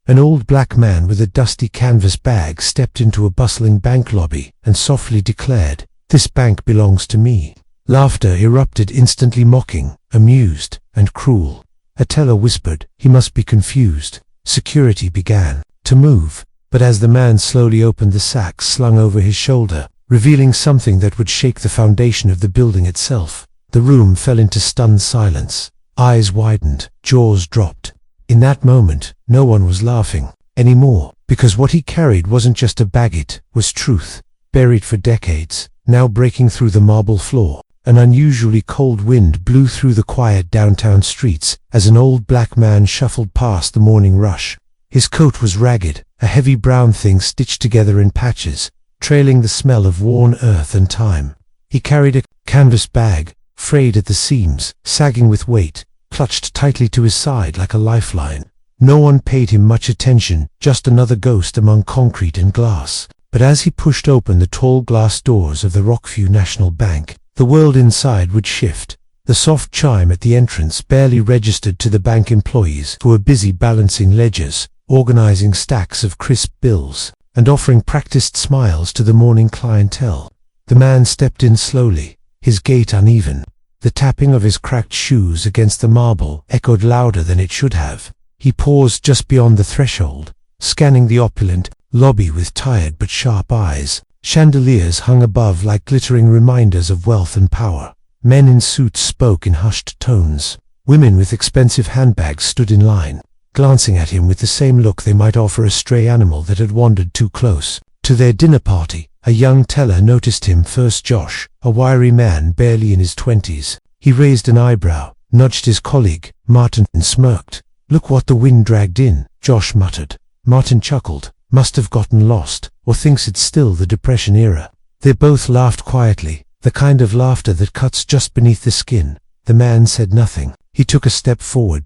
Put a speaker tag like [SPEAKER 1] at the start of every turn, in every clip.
[SPEAKER 1] An old black man with a dusty canvas bag stepped into a bustling bank lobby and softly declared, "This bank belongs to me." Laughter erupted, instantly mocking, amused, and cruel. A teller whispered, "He must be confused." Security began to move, but as the man slowly opened the sack slung over his shoulder, revealing something that would shake the foundation of the building itself, the room fell into stunned silence. Eyes widened, jaws dropped. In that moment, no one was laughing anymore, because what he carried wasn't just a bag, it was truth, buried for decades, now breaking through the marble floor. An unusually cold wind blew through the quiet downtown streets as an old black man shuffled past the morning rush. His coat was ragged, a heavy brown thing stitched together in patches, trailing the smell of worn earth and time. He carried a canvas bag, frayed at the seams, sagging with weight, clutched tightly to his side like a lifeline. No one paid him much attention, just another ghost among concrete and glass. But as he pushed open the tall glass doors of the Rockview National Bank, the world inside would shift. The soft chime at the entrance barely registered to the bank employees who were busy balancing ledgers, organizing stacks of crisp bills, and offering practiced smiles to the morning clientele. The man stepped in slowly, his gait uneven. The tapping of his cracked shoes against the marble echoed louder than it should have. He paused just beyond the threshold, scanning the opulent lobby with tired but sharp eyes. Chandeliers hung above like glittering reminders of wealth and power. Men in suits spoke in hushed tones. Women with expensive handbags stood in line, glancing at him with the same look they might offer a stray animal that had wandered too close to their dinner party. A young teller noticed him first. Josh, a wiry man barely in his 20s. He raised an eyebrow, nudged his colleague, Martin, and smirked. "Look what the wind dragged in," Josh muttered. Martin chuckled. "Must have gotten lost, or thinks it's still the Depression era." They both laughed quietly, the kind of laughter that cuts just beneath the skin. The man said nothing. He took a step forward.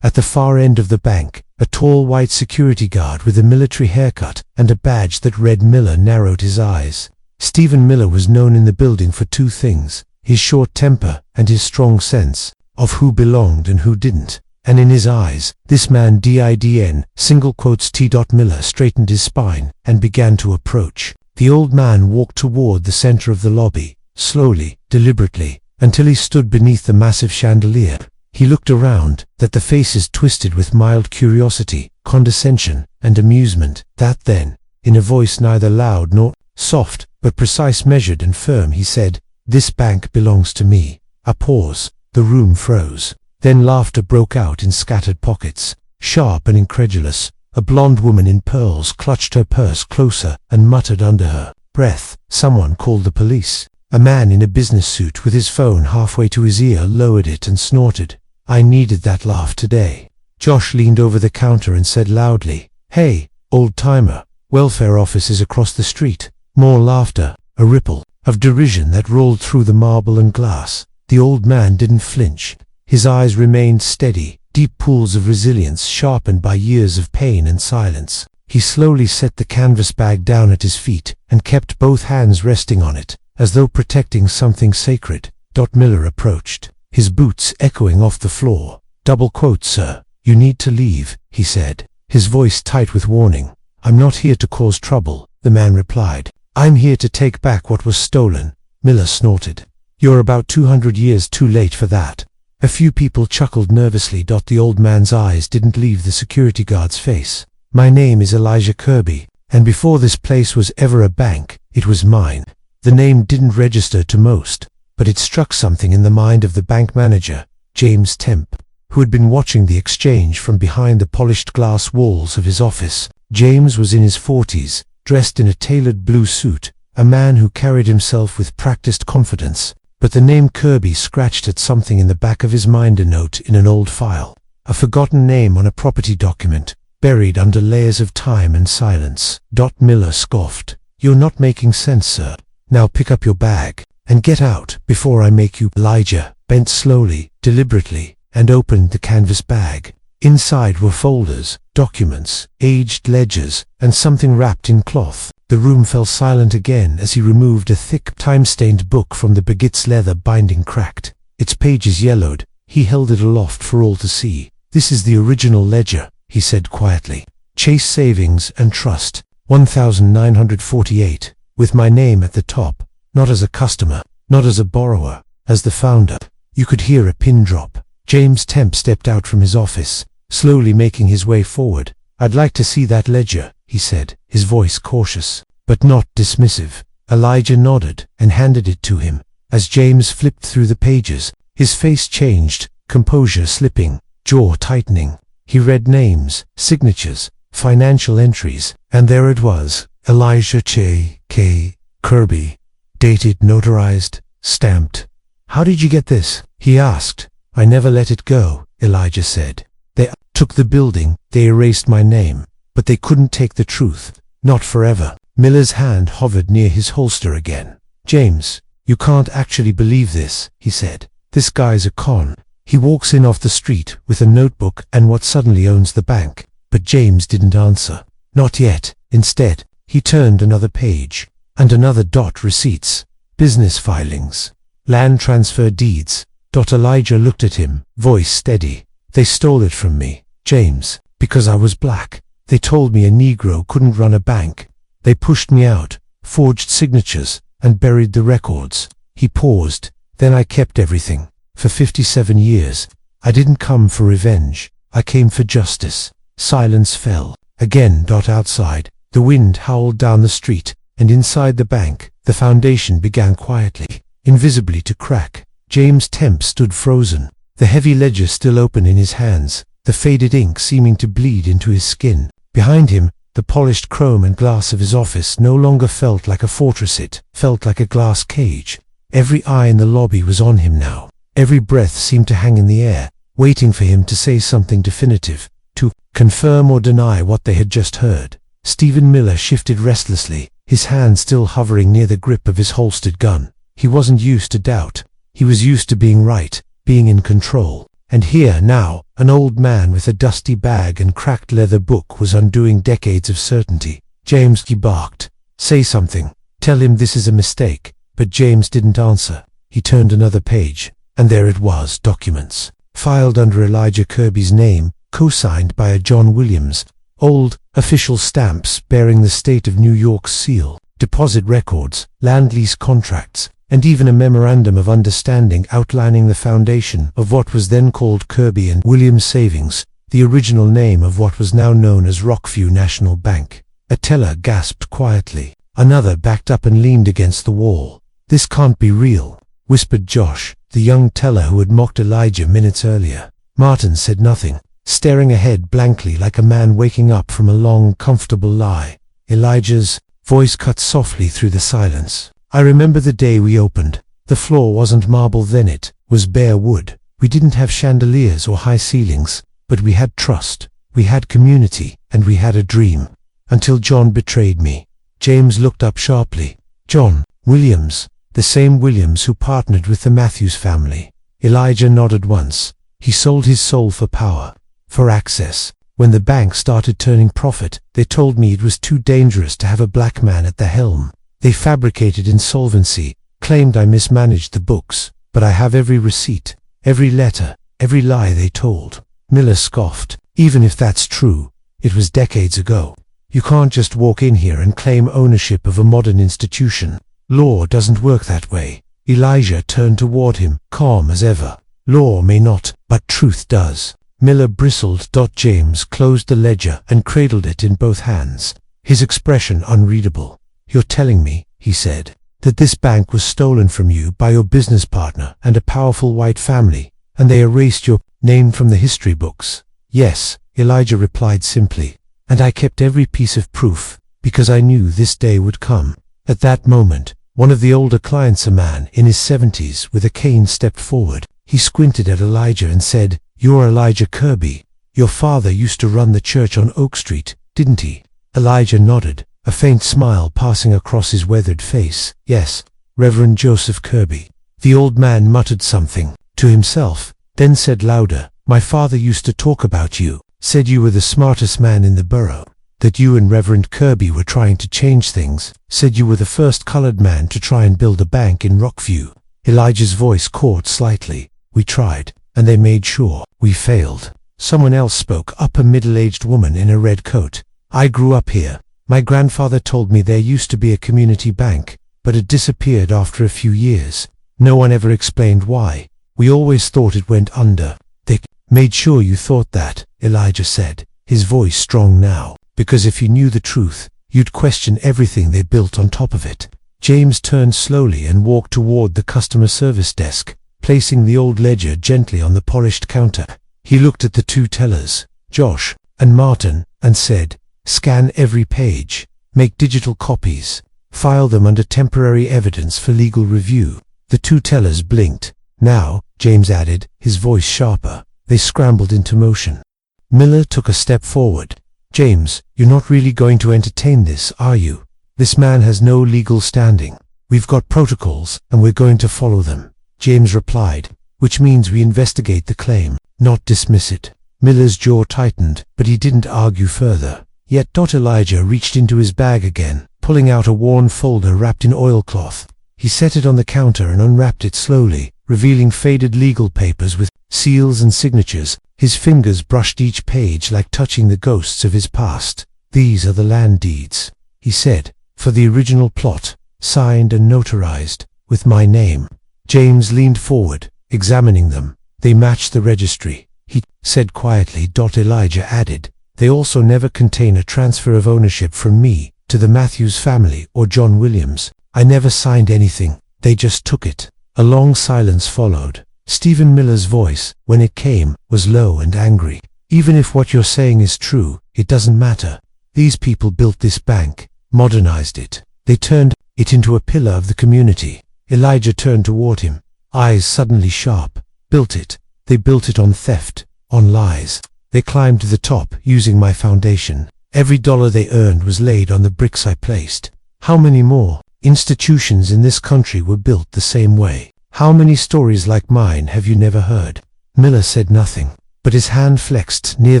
[SPEAKER 1] At the far end of the bank, a tall white security guard with a military haircut and a badge that read Miller narrowed his eyes. Stephen Miller was known in the building for two things: his short temper and his strong sense of who belonged and who didn't. And in his eyes, this man didn, single quotes T. Miller straightened his spine and began to approach. The old man walked toward the center of the lobby, slowly, deliberately, until he stood beneath the massive chandelier. He looked around, that the faces twisted with mild curiosity, condescension, and amusement. Then, in a voice neither loud nor soft, but precise, measured, and firm, he said, "This bank belongs to me." A pause. The room froze. Then laughter broke out in scattered pockets, sharp and incredulous. A blonde woman in pearls clutched her purse closer and muttered under her breath, "Someone called the police." A man in a business suit with his phone halfway to his ear lowered it and snorted. "I needed that laugh today." Josh leaned over the counter and said loudly, "Hey, old-timer, welfare office is across the street." More laughter, a ripple of derision that rolled through the marble and glass. The old man didn't flinch. His eyes remained steady, deep pools of resilience sharpened by years of pain and silence. He slowly set the canvas bag down at his feet and kept both hands resting on it, as though protecting something sacred. Miller approached, his boots echoing off the floor. "Double quote, sir. You need to leave," he said, his voice tight with warning. "I'm not here to cause trouble," the man replied. "I'm here to take back what was stolen." Miller snorted. "You're about 200 years too late for that." A few people chuckled nervously. The old man's eyes didn't leave the security guard's face. "My name is Elijah Kirby, and before this place was ever a bank, it was mine." The name didn't register to most, but it struck something in the mind of the bank manager, James Temp, who had been watching the exchange from behind the polished glass walls of his office. James was in his 40s, dressed in a tailored blue suit, a man who carried himself with practiced confidence. But the name Kirby scratched at something in the back of his mind, a note in an old file, a forgotten name on a property document, buried under layers of time and silence. Miller scoffed. "You're not making sense, sir. Now pick up your bag and get out before I make you." Elijah bent slowly, deliberately, and opened the canvas bag. Inside were folders, documents, aged ledgers, and something wrapped in cloth. The room fell silent again as he removed a thick, time-stained book from the bagitte's leather binding. Cracked, its pages yellowed. He held it aloft for all to see. "This is the original ledger," he said quietly. Chase Savings and Trust, 1948, with my name at the top, not as a customer, not as a borrower, as the founder. You could hear a pin drop. James Temp stepped out from his office, slowly making his way forward. "I'd like to see that ledger," he said, his voice cautious, but not dismissive. Elijah nodded and handed it to him. As James flipped through the pages, his face changed, composure slipping, jaw tightening. He read names, signatures, financial entries, and there it was, Elijah K. Kirby, dated, notarized, stamped. "How did you get this?" he asked. "I never let it go," Elijah said. "They took the building, they erased my name, but they couldn't take the truth. Not forever." Miller's hand hovered near his holster again. "James, you can't actually believe this," he said. "This guy's a con. He walks in off the street with a notebook and what suddenly owns the bank." But James didn't answer. Not yet. Instead, he turned another page. And another dot. Receipts. Business filings. Land transfer deeds. Elijah looked at him, voice steady. "They stole it from me, James, because I was black. They told me a Negro couldn't run a bank. They pushed me out, forged signatures, and buried the records." He paused. "Then I kept everything. For 57 years. I didn't come for revenge. I came for justice." Silence fell. Again. Outside, the wind howled down the street, and inside the bank, the foundation began quietly, invisibly to crack. James Temp stood frozen, the heavy ledger still open in his hands, the faded ink seeming to bleed into his skin. Behind him, the polished chrome and glass of his office no longer felt like a fortress, it felt like a glass cage. Every eye in the lobby was on him now. Every breath seemed to hang in the air, waiting for him to say something definitive, to confirm or deny what they had just heard. Stephen Miller shifted restlessly, his hand still hovering near the grip of his holstered gun. He wasn't used to doubt. He was used to being right, being in control. And here, now, an old man with a dusty bag and cracked leather book was undoing decades of certainty. "James," he barked, "say something. Tell him this is a mistake." But James didn't answer. He turned another page, and there it was, documents, filed under Elijah Kirby's name, co-signed by a John Williams, old, official stamps bearing the state of New York's seal, deposit records, land lease contracts, and even a memorandum of understanding outlining the foundation of what was then called Kirby and Williams Savings, the original name of what was now known as Rockview National Bank. A teller gasped quietly. Another backed up and leaned against the wall. "This can't be real," whispered Josh, the young teller who had mocked Elijah minutes earlier. Martin said nothing, staring ahead blankly like a man waking up from a long, comfortable lie. Elijah's voice cut softly through the silence. "I remember the day we opened. The floor wasn't marble then, it was bare wood. We didn't have chandeliers or high ceilings, but we had trust, we had community, and we had a dream. Until John betrayed me." James looked up sharply. "John Williams, the same Williams who partnered with the Matthews family." Elijah nodded once. "He sold his soul for power, for access. When the bank started turning profit, they told me it was too dangerous to have a black man at the helm. They fabricated insolvency, claimed I mismanaged the books, but I have every receipt, every letter, every lie they told." Miller scoffed. "Even if that's true, it was decades ago. You can't just walk in here and claim ownership of a modern institution. Law doesn't work that way." Elijah turned toward him, calm as ever. "Law may not, but truth does." Miller bristled. James closed the ledger and cradled it in both hands, his expression unreadable. "You're telling me," he said, "that this bank was stolen from you by your business partner and a powerful white family, and they erased your name from the history books?" "Yes," Elijah replied simply, "and I kept every piece of proof, because I knew this day would come." At that moment, one of the older clients, a man in his 70s with a cane, stepped forward. He squinted at Elijah and said, "You're Elijah Kirby. Your father used to run the church on Oak Street, didn't he?" Elijah nodded, a faint smile passing across his weathered face. "Yes, Reverend Joseph Kirby." The old man muttered something to himself, then said louder, "My father used to talk about you, said you were the smartest man in the borough, that you and Reverend Kirby were trying to change things, said you were the first colored man to try and build a bank in Rockview." Elijah's voice caught slightly. "We tried, and they made sure we failed." Someone else spoke up, a middle-aged woman in a red coat. I grew up here. My grandfather told me there used to be a community bank, but it disappeared after a few years. No one ever explained why. We always thought it went under. They made sure you thought that, Elijah said, his voice strong now, because if you knew the truth, you'd question everything they built on top of it. James turned slowly and walked toward the customer service desk, placing the old ledger gently on the polished counter. He looked at the two tellers, Josh and Martin, and said, "Scan every page, make digital copies, file them under temporary evidence for legal review." The two tellers blinked. "Now," James added, his voice sharper. They scrambled into motion. Miller took a step forward. "James, you're not really going to entertain this, are you? This man has no legal standing. We've got protocols, and we're going to follow them." James replied, "Which means we investigate the claim, not dismiss it." Miller's jaw tightened, but he didn't argue further. Yet Elijah reached into his bag again, pulling out a worn folder wrapped in oilcloth. He set it on the counter and unwrapped it slowly, revealing faded legal papers with seals and signatures. His fingers brushed each page like touching the ghosts of his past. "These are the land deeds," he said, "for the original plot, signed and notarized, with my name." James leaned forward, examining them. "They match the registry," he said quietly. Elijah added, "They also never contain a transfer of ownership from me to the Matthews family or John Williams. I never signed anything, they just took it." A long silence followed. Stephen Miller's voice, when it came, was low and angry. "Even if what you're saying is true, it doesn't matter. These people built this bank, modernized it. They turned it into a pillar of the community." Elijah turned toward him, eyes suddenly sharp. "Built it. They built it on theft, on lies. They climbed to the top using my foundation. Every dollar they earned was laid on the bricks I placed. How many more institutions in this country were built the same way? How many stories like mine have you never heard?" Miller said nothing, but his hand flexed near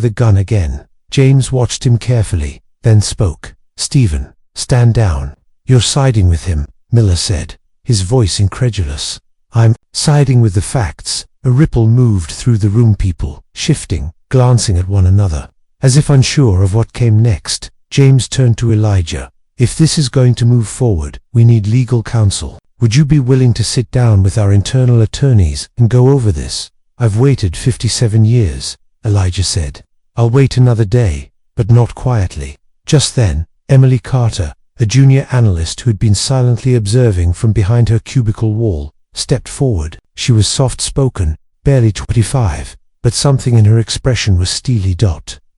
[SPEAKER 1] the gun again. James watched him carefully, then spoke. "Stephen, stand down." "You're siding with him," Miller said, his voice incredulous. "I'm siding with the facts." A ripple moved through the room, people shifting, glancing at one another. As if unsure of what came next, James turned to Elijah. "If this is going to move forward, we need legal counsel. Would you be willing to sit down with our internal attorneys and go over this?" "I've waited 57 years, Elijah said. "I'll wait another day, but not quietly." Just then, Emily Carter, a junior analyst who had been silently observing from behind her cubicle wall, stepped forward. She was soft-spoken, barely 25, but something in her expression was steely.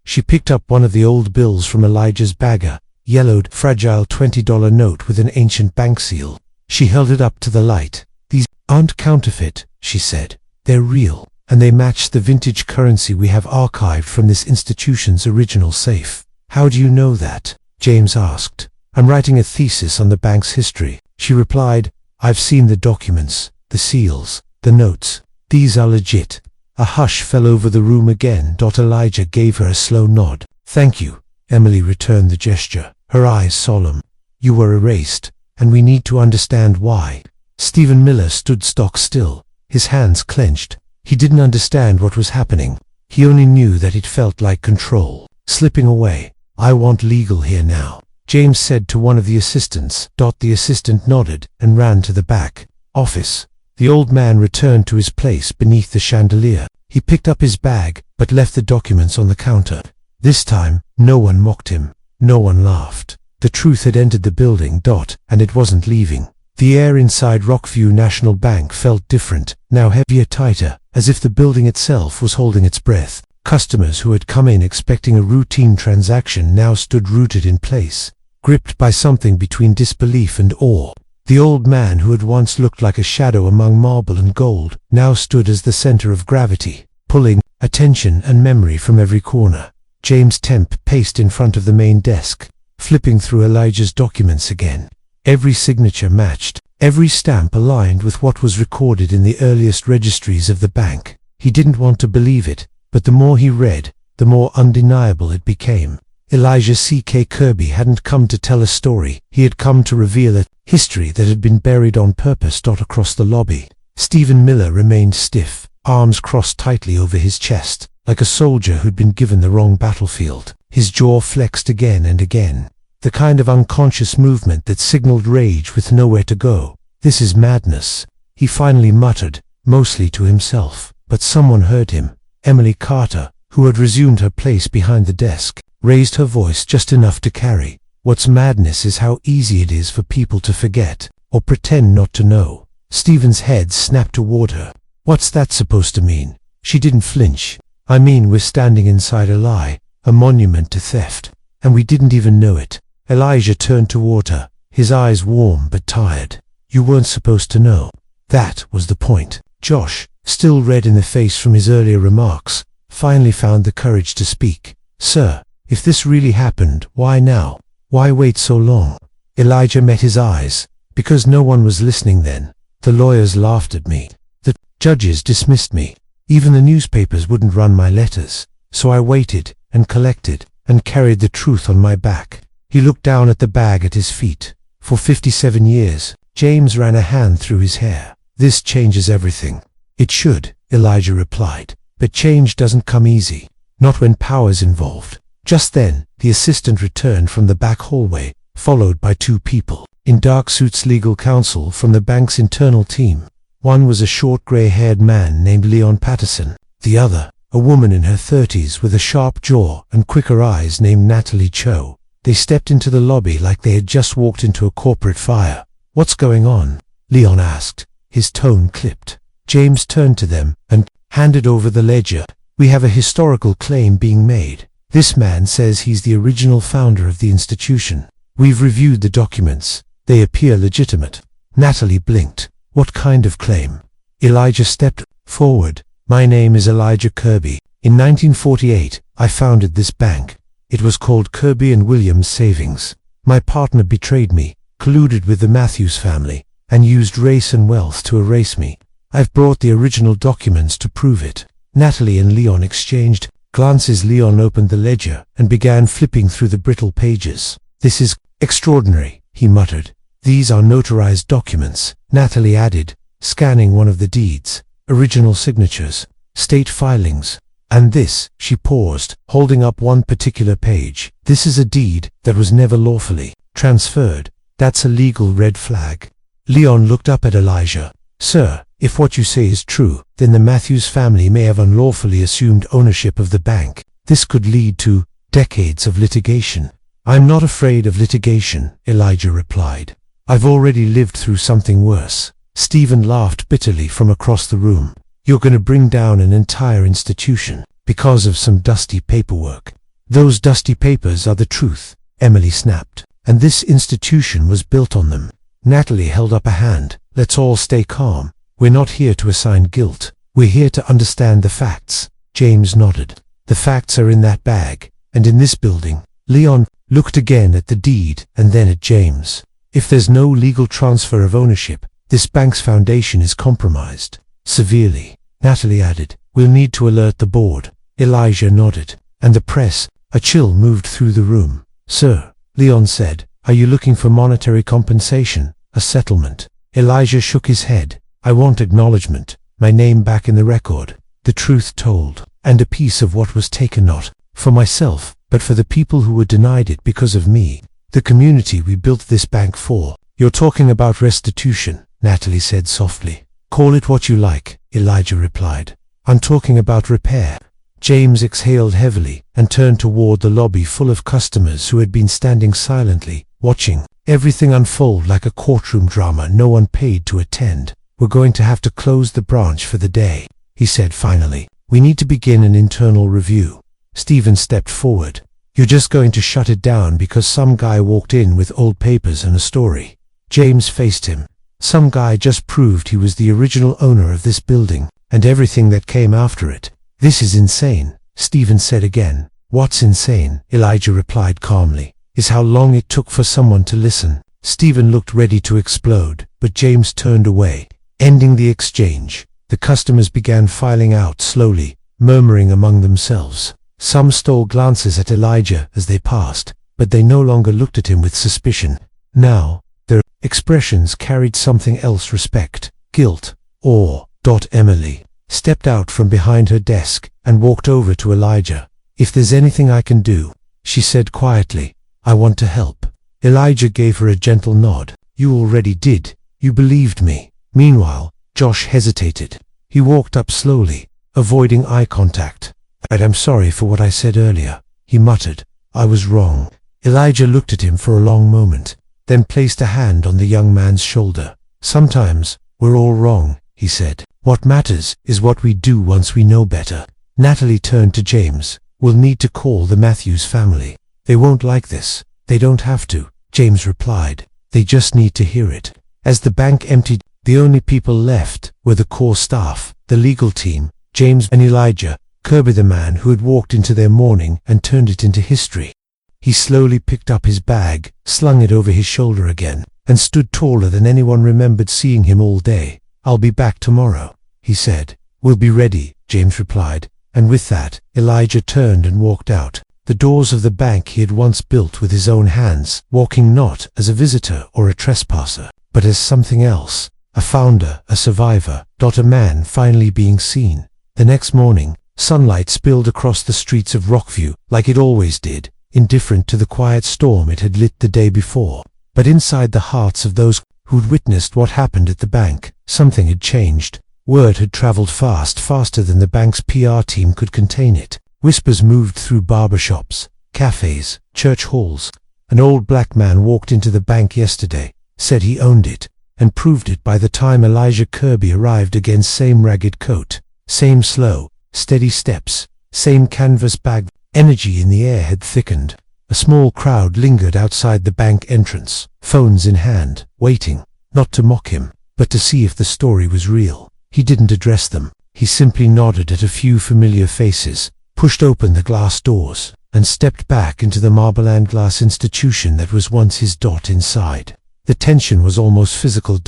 [SPEAKER 1] She picked up one of the old bills from Elijah's bagger, yellowed, fragile $20 note with an ancient bank seal. She held it up to the light. "These aren't counterfeit," she said. "They're real, and they match the vintage currency we have archived from this institution's original safe." "How do you know that?" James asked. "I'm writing a thesis on the bank's history," she replied. "I've seen the documents, the seals, the notes. These are legit." A hush fell over the room again. Elijah gave her a slow nod. "Thank you." Emily returned the gesture, her eyes solemn. "You were erased, and we need to understand why." Stephen Miller stood stock still, his hands clenched. He didn't understand what was happening. He only knew that it felt like control slipping away. "I want legal here now," James said to one of the assistants. The assistant nodded and ran to the back office. The old man returned to his place beneath the chandelier. He picked up his bag, but left the documents on the counter. This time, no one mocked him. No one laughed. The truth had entered the building, and it wasn't leaving. The air inside Rockview National Bank felt different, now heavier, tighter, as if the building itself was holding its breath. Customers who had come in expecting a routine transaction now stood rooted in place, gripped by something between disbelief and awe. The old man who had once looked like a shadow among marble and gold now stood as the center of gravity, pulling attention and memory from every corner. James Temp paced in front of the main desk, flipping through Elijah's documents again. Every signature matched, every stamp aligned with what was recorded in the earliest registries of the bank. He didn't want to believe it, but the more he read, the more undeniable it became. Elijah C.K. Kirby hadn't come to tell a story, he had come to reveal a history that had been buried on purpose. Across the lobby, Stephen Miller remained stiff, arms crossed tightly over his chest, like a soldier who'd been given the wrong battlefield. His jaw flexed again and again, the kind of unconscious movement that signaled rage with nowhere to go. "This is madness," he finally muttered, mostly to himself. But someone heard him. Emily Carter, who had resumed her place behind the desk, raised her voice just enough to carry. "What's madness is how easy it is for people to forget, or pretend not to know." Stephen's head snapped toward her. "What's that supposed to mean?" She didn't flinch. "I mean we're standing inside a lie, a monument to theft, and we didn't even know it." Elijah turned toward her, his eyes warm but tired. "You weren't supposed to know. That was the point." Josh, still red in the face from his earlier remarks, finally found the courage to speak. "Sir, if this really happened, why now? Why wait so long?" Elijah met his eyes. "Because no one was listening then. The lawyers laughed at me. The judges dismissed me. Even the newspapers wouldn't run my letters. So I waited and collected and carried the truth on my back." He looked down at the bag at his feet. "For 57 years, James ran a hand through his hair. This changes everything." "It should," Elijah replied. "But change doesn't come easy. Not when power's involved." Just then, the assistant returned from the back hallway, followed by two people in dark suits, legal counsel from the bank's internal team. One was a short gray-haired man named Leon Patterson. The other, a woman in her 30s with a sharp jaw and quicker eyes named Natalie Cho. They stepped into the lobby like they had just walked into a corporate fire. "What's going on?" Leon asked, his tone clipped. James turned to them and handed over the ledger. "We have a historical claim being made. This man says he's the original founder of the institution. We've reviewed the documents. They appear legitimate." Natalie blinked. "What kind of claim?" Elijah stepped forward. "My name is Elijah Kirby. In 1948, I founded this bank. It was called Kirby and Williams Savings. My partner betrayed me, colluded with the Matthews family, and used race and wealth to erase me. I've brought the original documents to prove it." Natalie and Leon exchanged glances. Leon opened the ledger and began flipping through the brittle pages. "This is extraordinary," he muttered. "These are notarized documents," Natalie added, scanning one of the deeds. "Original signatures, state filings. And this," she paused, holding up one particular page. "This is a deed that was never lawfully transferred. That's a legal red flag." Leon looked up at Elijah. "Sir, if what you say is true, then the Matthews family may have unlawfully assumed ownership of the bank. This could lead to decades of litigation." "I'm not afraid of litigation," Elijah replied. "I've already lived through something worse." Stephen laughed bitterly from across the room. "You're going to bring down an entire institution because of some dusty paperwork." "Those dusty papers are the truth," Emily snapped. "And this institution was built on them." Natalie held up a hand. "Let's all stay calm. We're not here to assign guilt. We're here to understand the facts." James nodded. "The facts are in that bag, and in this building." Leon looked again at the deed and then at James. "If there's no legal transfer of ownership, this bank's foundation is compromised. Severely," Natalie added. "We'll need to alert the board." Elijah nodded. "And the press?" A chill moved through the room. "Sir," Leon said, "are you looking for monetary compensation, a settlement?" Elijah shook his head. "I want acknowledgement, my name back in the record, the truth told, and a piece of what was taken, not for myself, but for the people who were denied it because of me, the community we built this bank for." "You're talking about restitution," Natalie said softly. "Call it what you like," Elijah replied. "I'm talking about repair." James exhaled heavily and turned toward the lobby full of customers who had been standing silently, watching everything unfold like a courtroom drama no one paid to attend. "We're going to have to close the branch for the day," he said finally. "We need to begin an internal review." Stephen stepped forward. "You're just going to shut it down because some guy walked in with old papers and a story?" James faced him. "Some guy just proved he was the original owner of this building and everything that came after it." "This is insane," Stephen said again. "What's insane," Elijah replied calmly, "is how long it took for someone to listen." Stephen looked ready to explode, but James turned away, ending the exchange. The customers began filing out slowly, murmuring among themselves. Some stole glances at Elijah as they passed, but they no longer looked at him with suspicion. Now, their expressions carried something else: respect, guilt, awe. Emily stepped out from behind her desk and walked over to Elijah. "If there's anything I can do," she said quietly. "I want to help." Elijah gave her a gentle nod. "You already did. You believed me." Meanwhile, Josh hesitated. He walked up slowly, avoiding eye contact. "I'm sorry for what I said earlier," he muttered. "I was wrong." Elijah looked at him for a long moment, then placed a hand on the young man's shoulder. "Sometimes we're all wrong," he said. "What matters is what we do once we know better." Natalie turned to James. "We'll need to call the Matthews family. They won't like this." "They don't have to," James replied. "They just need to hear it." As the bank emptied, the only people left were the core staff, the legal team, James and Elijah, Kirby, the man who had walked into their morning and turned it into history. He slowly picked up his bag, slung it over his shoulder again, and stood taller than anyone remembered seeing him all day. "I'll be back tomorrow," he said. "We'll be ready," James replied, and with that, Elijah turned and walked out. The doors of the bank he had once built with his own hands, walking not as a visitor or a trespasser, but as something else, a founder, a survivor, a man finally being seen. The next morning, sunlight spilled across the streets of Rockview like it always did, indifferent to the quiet storm it had lit the day before. But inside the hearts of those who'd witnessed what happened at the bank, something had changed. Word had traveled faster than the bank's PR team could contain it. Whispers moved through barbershops, cafes, church halls. "An old black man walked into the bank yesterday, said he owned it, and proved it by the time Elijah Kirby arrived again. Same ragged coat, same slow, steady steps, same canvas bag." Energy in the air had thickened. A small crowd lingered outside the bank entrance, phones in hand, waiting, not to mock him, but to see if the story was real. He didn't address them. He simply nodded at a few familiar faces, pushed open the glass doors, and stepped back into the marble and glass institution that was once his inside. The tension was almost physical.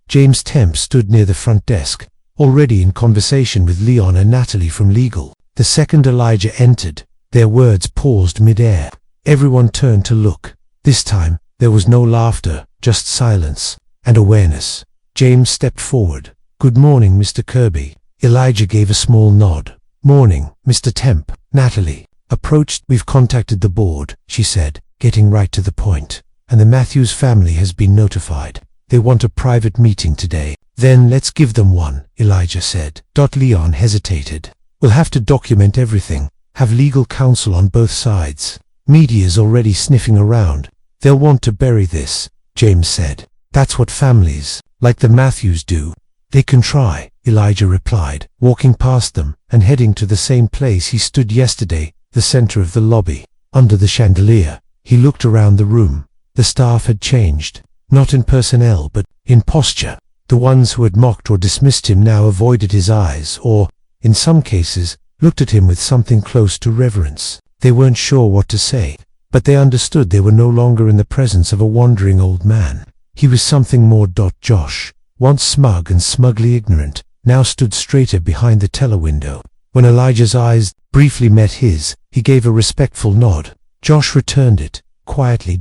[SPEAKER 1] James Temp stood near the front desk, already in conversation with Leon and Natalie from legal. The second Elijah entered, their words paused mid-air. Everyone turned to look. This time, there was no laughter, just silence and awareness. James stepped forward. "Good morning, Mr. Kirby." Elijah gave a small nod. "Morning, Mr. Temp." Natalie approached. "We've contacted the board," she said, getting right to the point, "and the Matthews family has been notified. They want a private meeting today." "Then let's give them one," Elijah said. Leon hesitated. "We'll have to document everything, have legal counsel on both sides. Media's already sniffing around. They'll want to bury this," James said. "That's what families like the Matthews do." "They can try," Elijah replied, walking past them and heading to the same place he stood yesterday, the center of the lobby, under the chandelier. He looked around the room. The staff had changed, not in personnel but in posture. The ones who had mocked or dismissed him now avoided his eyes or, in some cases, looked at him with something close to reverence. They weren't sure what to say, but they understood they were no longer in the presence of a wandering old man. He was something more. Josh, once smug and smugly ignorant, now stood straighter behind the telewindow. When Elijah's eyes briefly met his, he gave a respectful nod. Josh returned it, quietly.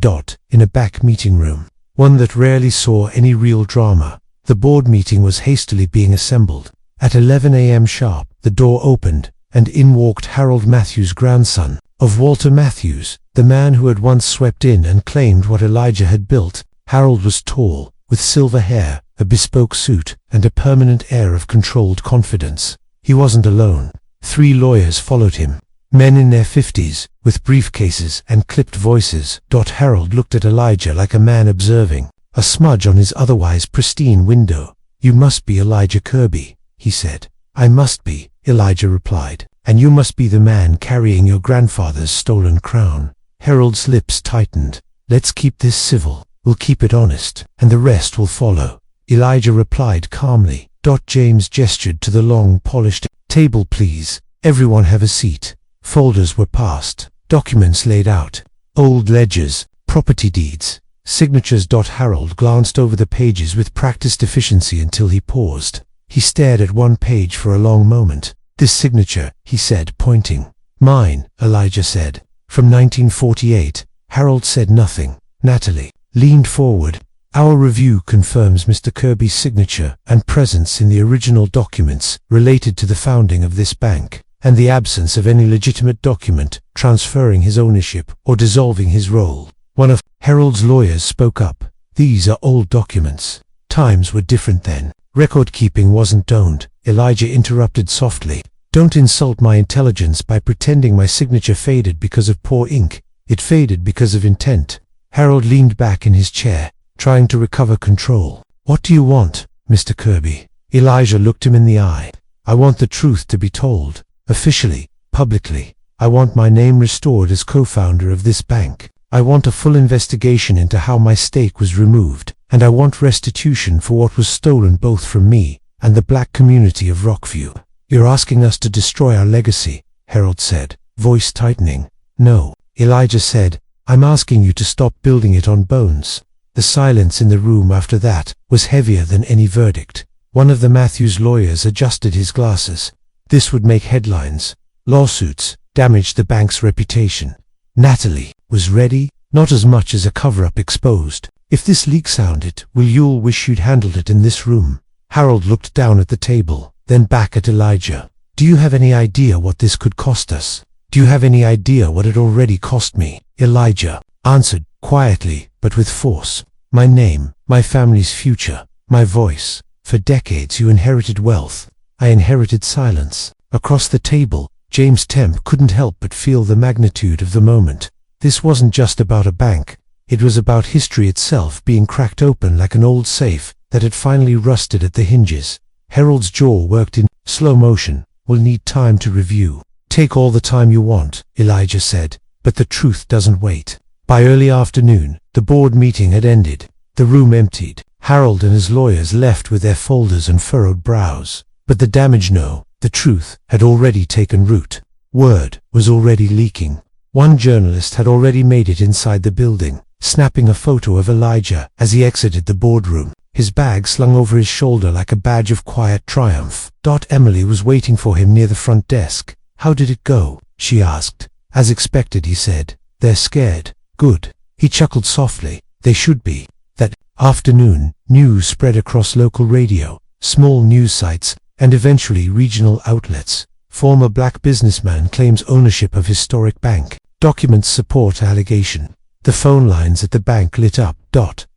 [SPEAKER 1] In a back meeting room, one that rarely saw any real drama, the board meeting was hastily being assembled. At 11 a.m. sharp, the door opened, and in walked Harold Matthews, grandson of Walter Matthews, the man who had once swept in and claimed what Elijah had built. Harold was tall, with silver hair, a bespoke suit, and a permanent air of controlled confidence. He wasn't alone. 3 lawyers followed him, men in their 50s, with briefcases and clipped voices. Harold looked at Elijah like a man observing a smudge on his otherwise pristine window. "You must be Elijah Kirby," he said. "I must be," Elijah replied. "And you must be the man carrying your grandfather's stolen crown." Harold's lips tightened. "Let's keep this civil. We'll keep it honest, and the rest will follow," Elijah replied calmly. James gestured to the long, polished table. "Please, everyone have a seat." Folders were passed, documents laid out, old ledgers, property deeds, signatures. Harold glanced over the pages with practiced efficiency until he paused. He stared at one page for a long moment. "This signature," he said, pointing. "Mine," Elijah said. "From 1948. Harold said nothing. Natalie leaned forward. "Our review confirms Mr. Kirby's signature and presence in the original documents related to the founding of this bank." and the absence of any legitimate document transferring his ownership or dissolving his role. One of Harold's lawyers spoke up. "These are old documents. Times were different then. Record-keeping wasn't done." Elijah interrupted softly. "Don't insult my intelligence by pretending my signature faded because of poor ink. It faded because of intent." Harold leaned back in his chair, trying to recover control. "What do you want, Mr. Kirby?" Elijah looked him in the eye. "I want the truth to be told. Officially, publicly. I want my name restored as co-founder of this bank. I want a full investigation into how my stake was removed, and I want restitution for what was stolen both from me and the black community of Rockview." "You're asking us to destroy our legacy," Harold said, voice tightening. "No," Elijah said, "I'm asking you to stop building it on bones." The silence in the room after that was heavier than any verdict. One of the Matthews lawyers adjusted his glasses. This would make headlines. Lawsuits, damage the bank's reputation. Natalie was ready, not as much as a cover-up exposed. "If this leak sounded, will you'll wish you'd handled it in this room?" Harold looked down at the table, then back at Elijah. "Do you have any idea what this could cost us? Do you have any idea what it already cost me?" Elijah answered quietly, but with force. "My name, my family's future, my voice. For decades you inherited wealth. I inherited silence." Across the table, James Temp couldn't help but feel the magnitude of the moment. This wasn't just about a bank. It was about history itself being cracked open like an old safe that had finally rusted at the hinges. Harold's jaw worked in slow motion. "We'll need time to review." "Take all the time you want," Elijah said, "but the truth doesn't wait." By early afternoon, the board meeting had ended. The room emptied. Harold and his lawyers left with their folders and furrowed brows. But the damage, no, the truth, had already taken root. Word was already leaking. One journalist had already made it inside the building, snapping a photo of Elijah as he exited the boardroom, his bag slung over his shoulder like a badge of quiet triumph. Emily was waiting for him near the front desk. "How did it go?" she asked. "As expected," he said. "They're scared." "Good." He chuckled softly. "They should be." That afternoon, news spread across local radio, small news sites, and eventually regional outlets. Former black businessman claims ownership of historic bank. Documents support allegation. The phone lines at the bank lit up.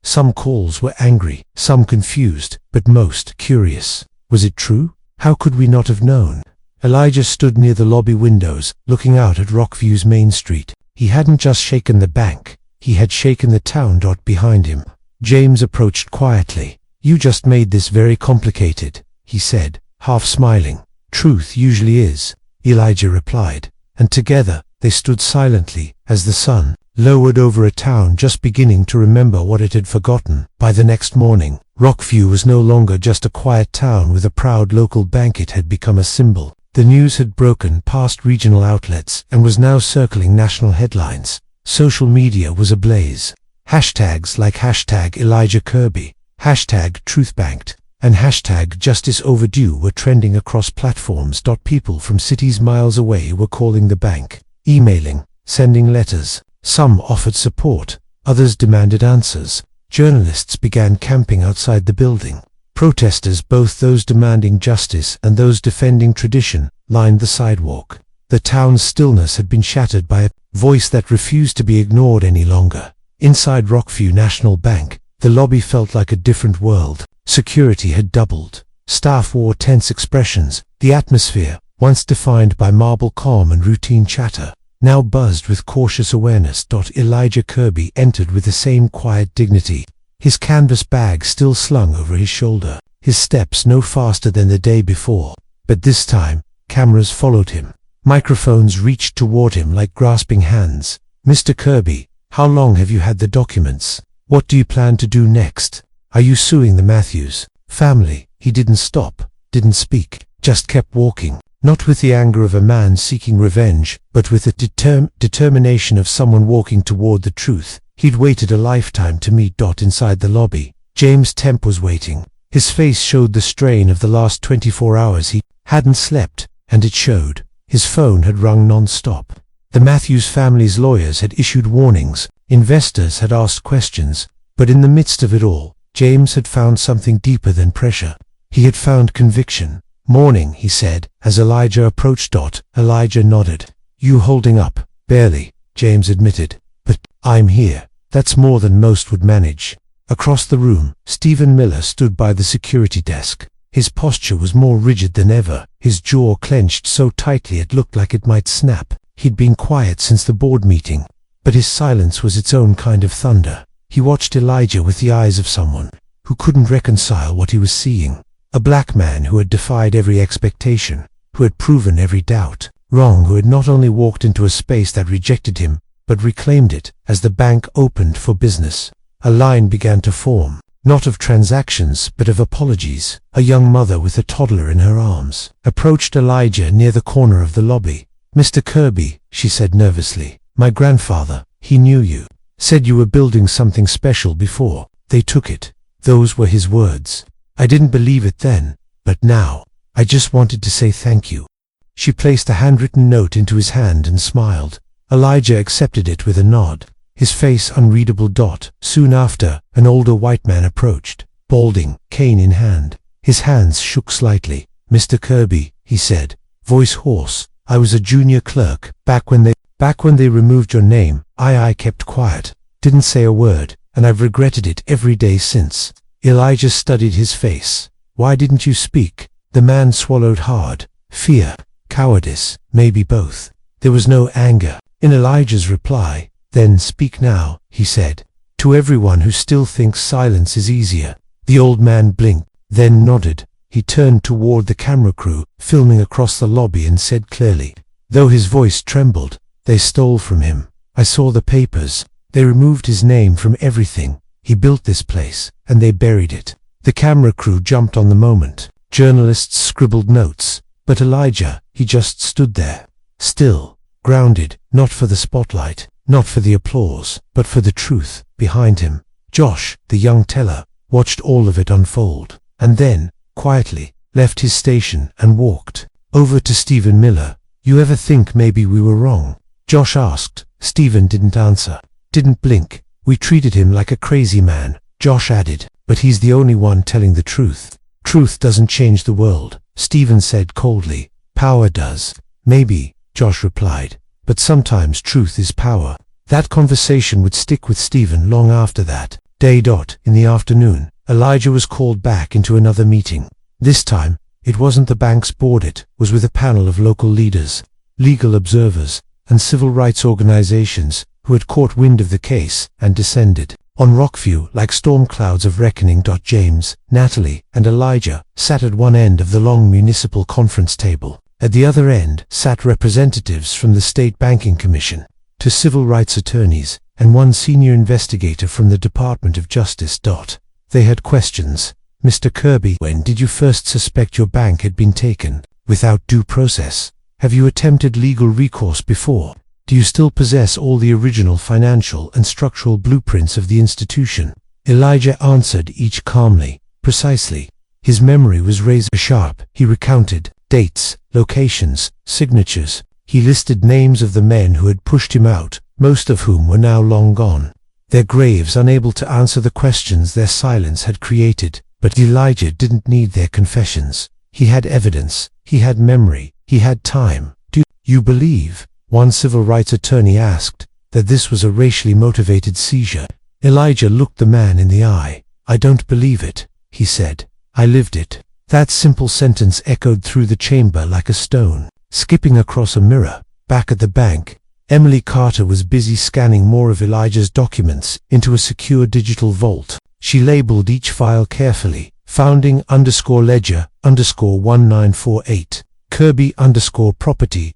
[SPEAKER 1] Some calls were angry, some confused, but most curious. Was it true? How could we not have known? Elijah stood near the lobby windows, looking out at Rockview's Main Street. He hadn't just shaken the bank, he had shaken the town. Behind him, James approached quietly. "You just made this very complicated," he said, half smiling. "Truth usually is," Elijah replied, and together they stood silently as the sun lowered over a town just beginning to remember what it had forgotten. By the next morning, Rockview was no longer just a quiet town with a proud local bank. It had become a symbol. The news had broken past regional outlets and was now circling national headlines. Social media was ablaze. Hashtags like #Elijah Kirby, #TruthBanked, and #Justice Overdue were trending across platforms. People from cities miles away were calling the bank, emailing, sending letters. Some offered support, others demanded answers. Journalists began camping outside the building. Protesters, both those demanding justice and those defending tradition, lined the sidewalk. The town's stillness had been shattered by a voice that refused to be ignored any longer. Inside Rockview National Bank, the lobby felt like a different world. Security had doubled. Staff wore tense expressions. The atmosphere, once defined by marble calm and routine chatter, now buzzed with cautious awareness. Elijah Kirby entered with the same quiet dignity, his canvas bag still slung over his shoulder, his steps no faster than the day before. But this time, cameras followed him. Microphones reached toward him like grasping hands. "Mr. Kirby, how long have you had the documents? What do you plan to do next? Are you suing the Matthews family?" He didn't stop, didn't speak, just kept walking. Not with the anger of a man seeking revenge, but with the determination of someone walking toward the truth he'd waited a lifetime to meet. Inside the lobby, James Temp was waiting. His face showed the strain of the last 24 hours. He hadn't slept, and it showed. His phone had rung non-stop. The Matthews family's lawyers had issued warnings, investors had asked questions, but in the midst of it all, James had found something deeper than pressure. He had found conviction. "Morning," he said, as Elijah approached. Elijah nodded. "You holding up?" "Barely," James admitted. "But I'm here. That's more than most would manage." Across the room, Stephen Miller stood by the security desk. His posture was more rigid than ever, his jaw clenched so tightly it looked like it might snap. He'd been quiet since the board meeting, but his silence was its own kind of thunder. He watched Elijah with the eyes of someone who couldn't reconcile what he was seeing. A black man who had defied every expectation, who had proven every doubt wrong, who had not only walked into a space that rejected him, but reclaimed it. As the bank opened for business, a line began to form, not of transactions, but of apologies. A young mother with a toddler in her arms approached Elijah near the corner of the lobby. "Mr. Kirby," she said nervously, "my grandfather, he knew you. Said you were building something special before they took it." Those were his words. "I didn't believe it then, but now, I just wanted to say thank you." She placed a handwritten note into his hand and smiled. Elijah accepted it with a nod, his face unreadable. Soon after, an older white man approached, balding, cane in hand. His hands shook slightly. "Mr. Kirby," he said, voice hoarse, "I was a junior clerk back when they removed your name. I kept quiet, didn't say a word, and I've regretted it every day since." Elijah studied his face. "Why didn't you speak?" The man swallowed hard. "Fear, cowardice, maybe both." There was no anger in Elijah's reply. "Then speak now," he said. "To everyone who still thinks silence is easier." The old man blinked, then nodded. He turned toward the camera crew filming across the lobby and said clearly, though his voice trembled, "They stole from him. I saw the papers. They removed his name from everything. He built this place, and they buried it." The camera crew jumped on the moment. Journalists scribbled notes, but Elijah, he just stood there, still, grounded, not for the spotlight, not for the applause, but for the truth behind him. Josh, the young teller, watched all of it unfold, and then, quietly, left his station and walked over to Stephen Miller. "You ever think maybe we were wrong?" Josh asked. Stephen didn't answer, didn't blink. "We treated him like a crazy man," Josh added, "but he's the only one telling the truth." "Truth doesn't change the world," Stephen said coldly. "Power does." "Maybe," Josh replied, "but sometimes truth is power." That conversation would stick with Stephen long after that day. In the afternoon, Elijah was called back into another meeting. This time, it wasn't the bank's board, it was with a panel of local leaders, legal observers, and civil rights organizations who had caught wind of the case and descended on Rockview like storm clouds of reckoning. James, Natalie, and Elijah sat at one end of the long municipal conference table. At the other end sat representatives from the State Banking Commission, two civil rights attorneys, and one senior investigator from the Department of Justice. They had questions. "Mr. Kirby, when did you first suspect your bank had been taken without due process? Have you attempted legal recourse before? Do you still possess all the original financial and structural blueprints of the institution?" Elijah answered each calmly, precisely. His memory was razor sharp. He recounted dates, locations, signatures. He listed names of the men who had pushed him out, most of whom were now long gone, their graves unable to answer the questions their silence had created. But Elijah didn't need their confessions. He had evidence, he had memory, he had time. "Do you believe," one civil rights attorney asked, "that this was a racially motivated seizure?" Elijah looked the man in the eye. "I don't believe it," he said. "I lived it." That simple sentence echoed through the chamber like a stone. Skipping across a mirror, back at the bank, Emily Carter was busy scanning more of Elijah's documents into a secure digital vault. She labeled each file carefully. Founding_ledger_1948. Kirby_property_did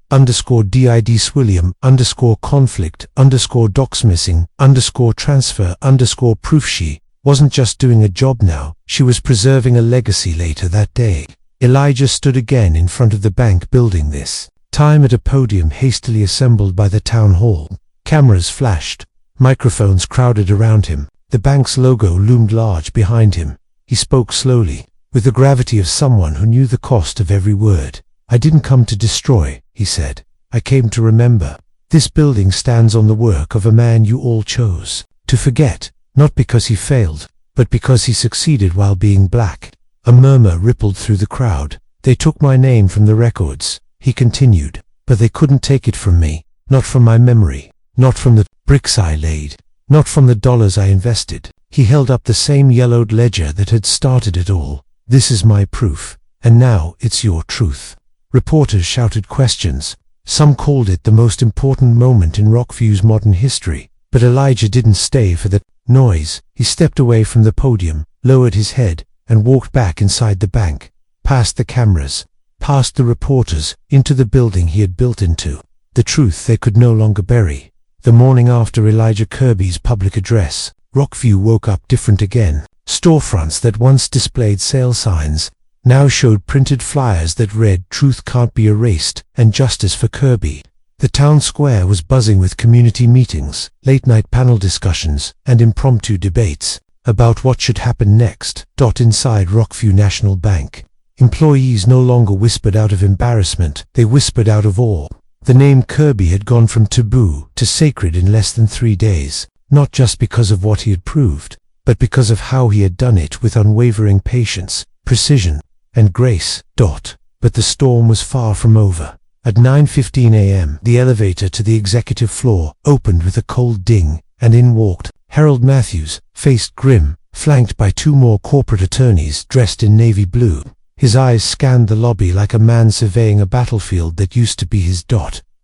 [SPEAKER 1] Swilliam_conflict_docs missing_transfer_proof. She wasn't just doing a job now, she was preserving a legacy later that day. Elijah stood again in front of the bank building, this time at a podium hastily assembled by the town hall. Cameras flashed, microphones crowded around him. The bank's logo loomed large behind him. He spoke slowly, with the gravity of someone who knew the cost of every word. "I didn't come to destroy," he said. "I came to remember. This building stands on the work of a man you all chose to forget, not because he failed, but because he succeeded while being black." A murmur rippled through the crowd. They took my name from the records, he continued, but they couldn't take it from me, not from my memory, not from the bricks I laid, not from the dollars I invested. He held up the same yellowed ledger that had started it all. This is my proof, and now it's your truth. Reporters shouted questions. Some called it the most important moment in Rockview's modern history, but Elijah didn't stay for the noise. He stepped away from the podium, lowered his head, and walked back inside the bank, past the cameras, past the reporters, into the building he had built into. The truth they could no longer bury. The morning after Elijah Kirby's public address, Rockview woke up different again. Storefronts that once displayed sale signs now showed printed flyers that read "Truth can't be erased" and "Justice for Kirby." The town square was buzzing with community meetings, late-night panel discussions, and impromptu debates about what should happen next. Inside Rockview National Bank, employees no longer whispered out of embarrassment, they whispered out of awe. The name Kirby had gone from taboo to sacred in less than 3 days, not just because of what he had proved, but because of how he had done it with unwavering patience, precision, and grace. But the storm was far from over. At 9:15 a.m., the elevator to the executive floor opened with a cold ding, and in walked Harold Matthews, faced grim, flanked by 2 more corporate attorneys dressed in navy blue. His eyes scanned the lobby like a man surveying a battlefield that used to be his.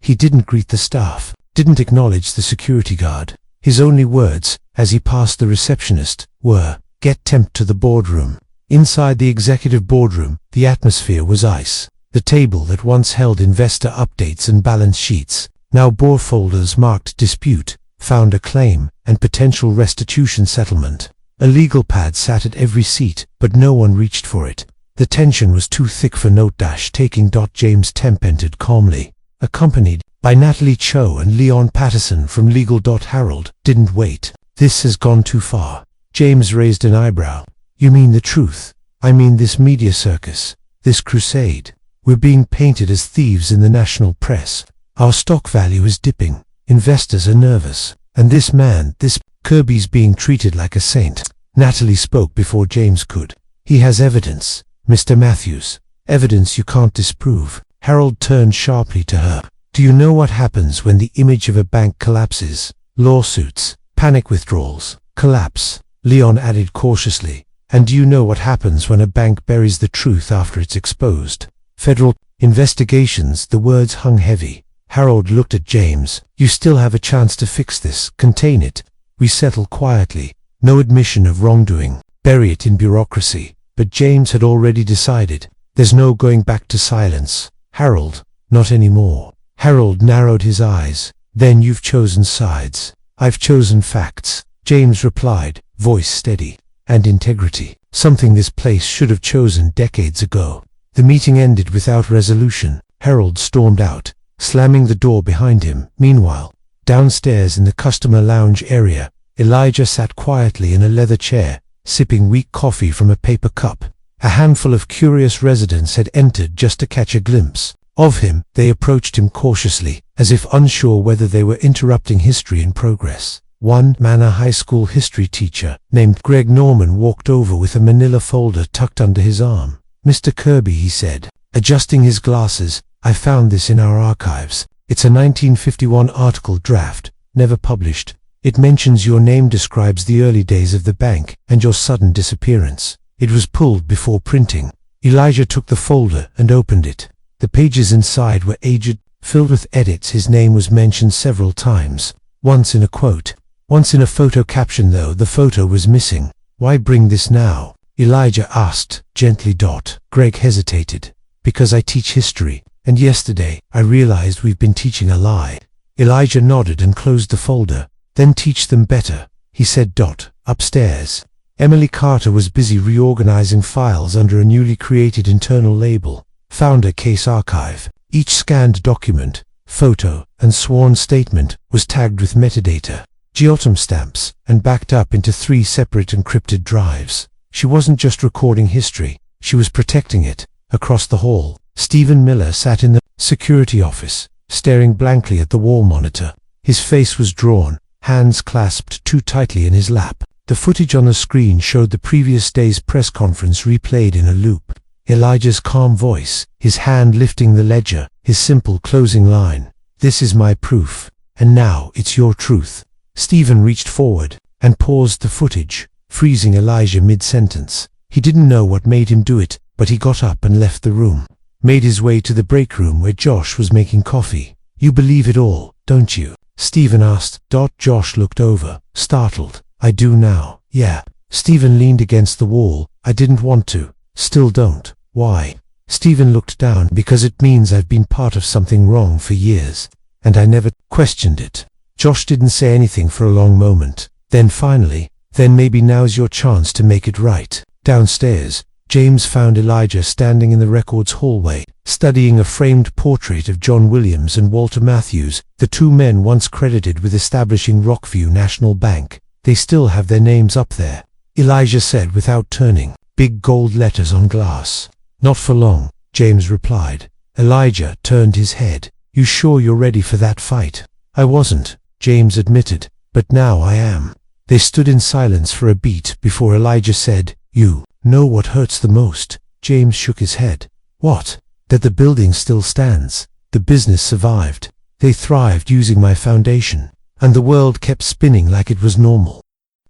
[SPEAKER 1] He didn't greet the staff, didn't acknowledge the security guard. His only words, as he passed the receptionist, were, "Get Temp to the boardroom." Inside the executive boardroom, the atmosphere was ice. The table that once held investor updates and balance sheets now bore folders marked dispute, found a claim, and potential restitution settlement. A legal pad sat at every seat, but no one reached for it. The tension was too thick for note-taking. James Temp entered calmly, accompanied by Natalie Cho and Leon Patterson from Legal. Harold didn't wait. "This has gone too far." James raised an eyebrow. "You mean the truth?" "I mean this media circus, this crusade. We're being painted as thieves in the national press. Our stock value is dipping. Investors are nervous. And this man, this Kirby's being treated like a saint." Natalie spoke before James could. "He has evidence, Mr. Matthews. Evidence you can't disprove." Harold turned sharply to her. "Do you know what happens when the image of a bank collapses? Lawsuits, panic withdrawals, collapse." Leon added cautiously, "And do you know what happens when a bank buries the truth after it's exposed? Federal investigations." The words hung heavy. Harold looked at James. "You still have a chance to fix this, contain it, resettle quietly. No admission of wrongdoing, bury it in bureaucracy." But James had already decided. There's no going back to silence. "Harold, not anymore." Harold narrowed his eyes. "Then you've chosen sides." "I've chosen facts," James replied, voice steady. "And integrity. Something this place should have chosen decades ago." The meeting ended without resolution. Harold stormed out, slamming the door behind him. Meanwhile, downstairs in the customer lounge area, Elijah sat quietly in a leather chair, sipping weak coffee from a paper cup. A handful of curious residents had entered just to catch a glimpse of him. They approached him cautiously, as if unsure whether they were interrupting history in progress. One man, a high school history teacher named Greg Norman, walked over with a manila folder tucked under his arm. "Mr. Kirby," he said, adjusting his glasses, "I found this in our archives. It's a 1951 article draft, never published. It mentions your name, describes the early days of the bank and your sudden disappearance. It was pulled before printing." Elijah took the folder and opened it. The pages inside were aged, filled with edits. His name was mentioned several times, once in a quote, once in a photo caption, though the photo was missing. "Why bring this now?" Elijah asked, gently. Greg hesitated. "Because I teach history, and yesterday I realized we've been teaching a lie." Elijah nodded and closed the folder. "Then teach them better," he said. Upstairs, Emily Carter was busy reorganizing files under a newly created internal label, Founder Case Archive. Each scanned document, photo, and sworn statement was tagged with metadata, geotam stamps, and backed up into 3 separate encrypted drives. She wasn't just recording history, she was protecting it. Across the hall, Stephen Miller sat in the security office, staring blankly at the wall monitor. His face was drawn, hands clasped too tightly in his lap. The footage on the screen showed the previous day's press conference replayed in a loop. Elijah's calm voice, his hand lifting the ledger, his simple closing line. This is my proof, and now it's your truth. Stephen reached forward and paused the footage, freezing Elijah mid-sentence. He didn't know what made him do it, but he got up and left the room. Made his way to the break room where Josh was making coffee. You believe it all, don't you? Stephen asked. Josh looked over, startled. I do now. Yeah. Stephen leaned against the wall. I didn't want to. Still don't. Why? Stephen looked down. Because it means I've been part of something wrong for years, and I never questioned it. Josh didn't say anything for a long moment. Then finally, then maybe now's your chance to make it right. Downstairs, James found Elijah standing in the records hallway, studying a framed portrait of John Williams and Walter Matthews, the two men once credited with establishing Rockview National Bank. They still have their names up there, Elijah said without turning, big gold letters on glass. Not for long, James replied. Elijah turned his head. You sure you're ready for that fight? I wasn't, James admitted, but now I am. They stood in silence for a beat before Elijah said, You know what hurts the most? James shook his head. What? That the building still stands. The business survived. They thrived using my foundation, and the world kept spinning like it was normal.